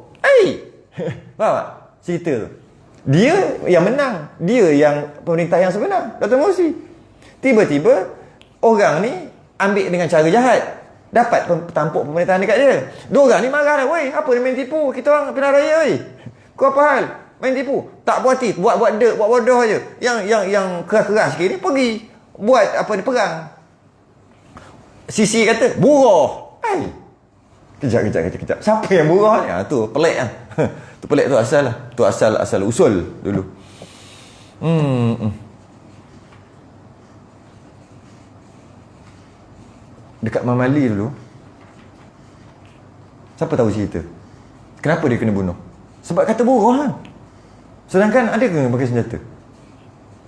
Faham tak cerita tu? Dia yang menang, dia yang pemerintah yang sebenar, Dr. Mursi. Tiba-tiba orang ni ambil dengan cara jahat, dapat tampuk pemerintahan dekat dia. Dua orang ni marah dah, "Woi, apa ni main tipu? Kita orang pilihan raya, woi. Kau apa hal? Main tipu." Tak puas hati, buat dek, buat bodoh aje. Yang keras-keras sikit ni pergi buat apa ni, perang. Sisi kata, "Buruh." Kejap. Siapa yang buruh ni? Tu pelik lah. Tu pelik tu asal lah. Tu asal usul dulu. Dekat Mamali dulu, siapa tahu cerita? Kenapa dia kena bunuh? Sebab kata buruh lah. Sedangkan ada ke pakai senjata?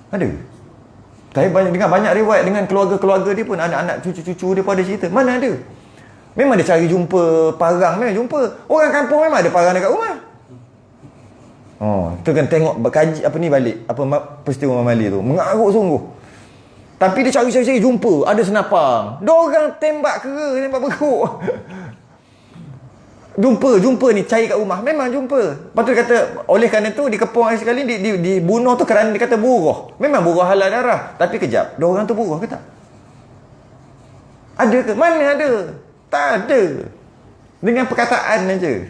Ada. Saya dengar banyak riwayat dengan keluarga-keluarga dia pun, anak-anak cucu-cucu dia pun ada cerita. Mana ada? Memang dia cari jumpa parang, memang jumpa. Orang kampung memang ada parang dekat rumah. Tu kan tengok kaji apa ni balik, apa peristiwa Mamali tu. Mengarut sungguh. Tapi dia cari jumpa, ada senapang. Diorang tembak kera, tembak beruk. Jumpa ni cari kat rumah, memang jumpa. Lepas tu dia kata, oleh kerana tu dikepung sekali, dibunuh tu kerana dia kata buruh. Memang buruh halal darah. Tapi kejap, diorang tu buruh ke tak? Ada ke? Mana ada? Tak ada. Dengan perkataan aja.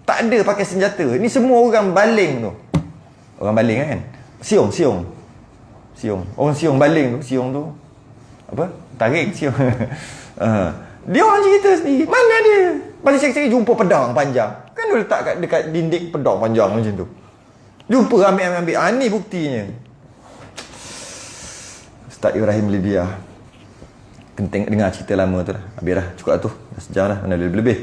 Tak ada pakai senjata. Ni semua orang baling tu. Orang baling kan? Siung. Orang siung baling tu. Siung tu apa? Tarik siung. Dia orang cerita sendiri. Mana dia? Pasal cari jumpa pedang panjang. Kan dia letak dekat dinding pedang panjang macam tu. Jumpa ambil. Ni buktinya. Ustaz Ibrahim Libya. Kena dengar cerita lama tu lah. Habis dah, cukup lah tu. Dah sejam dah, mana lebih-lebih.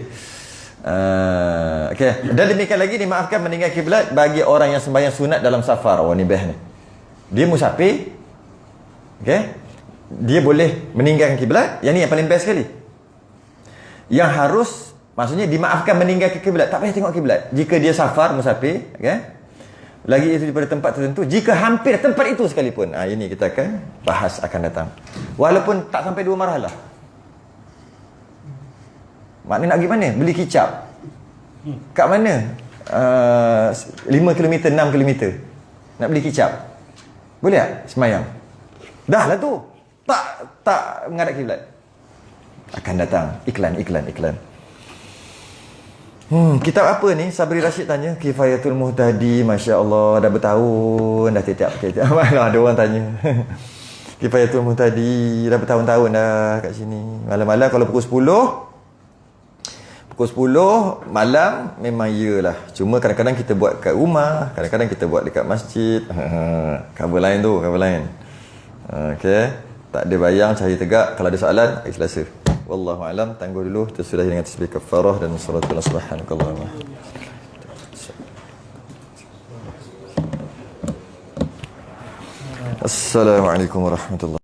Okay. Dan demikian lagi, dimaafkan meninggal kiblat bagi orang yang sembahyang sunat dalam safar. Ni best ni. Dia musafir. Okay. Dia boleh meninggalkan kiblat. Yang ni yang paling best sekali. Yang harus, maksudnya dimaafkan meninggalkan kiblat. Tak payah tengok kiblat. Jika dia safar, musafir. Okay. Lagi itu daripada tempat tertentu. Jika hampir tempat itu sekalipun. Ini kita akan bahas akan datang. Walaupun tak sampai 2 marhalah. Maknanya nak pergi mana? Beli kicap. Kat mana? 5 km, 6 km. Nak beli kicap. Boleh tak? Semayang. Dah lah tu. Tak menghadap kiblat. Akan datang. Iklan. Kitab apa ni? Sabri Rashid tanya. Kifayatul Muhtadi. Masya Allah. Dah bertahun. Dah tiap-tiap. Malah ada orang tanya. Kifayatul Muhtadi. Dah bertahun-tahun dah kat sini. Malam-malam kalau pukul 10 malam memang iyalah. Cuma kadang-kadang kita buat kat rumah. Kadang-kadang kita buat dekat masjid. Cover lain tu. Okay. Tak ada bayang. Cahaya tegak. Kalau ada soalan, hari Selasa. Wallahu alam, tangguh dulu. Tersudahi dengan tasbih kafarah dan salawatullah subhanakallahumma. Assalamualaikum warahmatullahi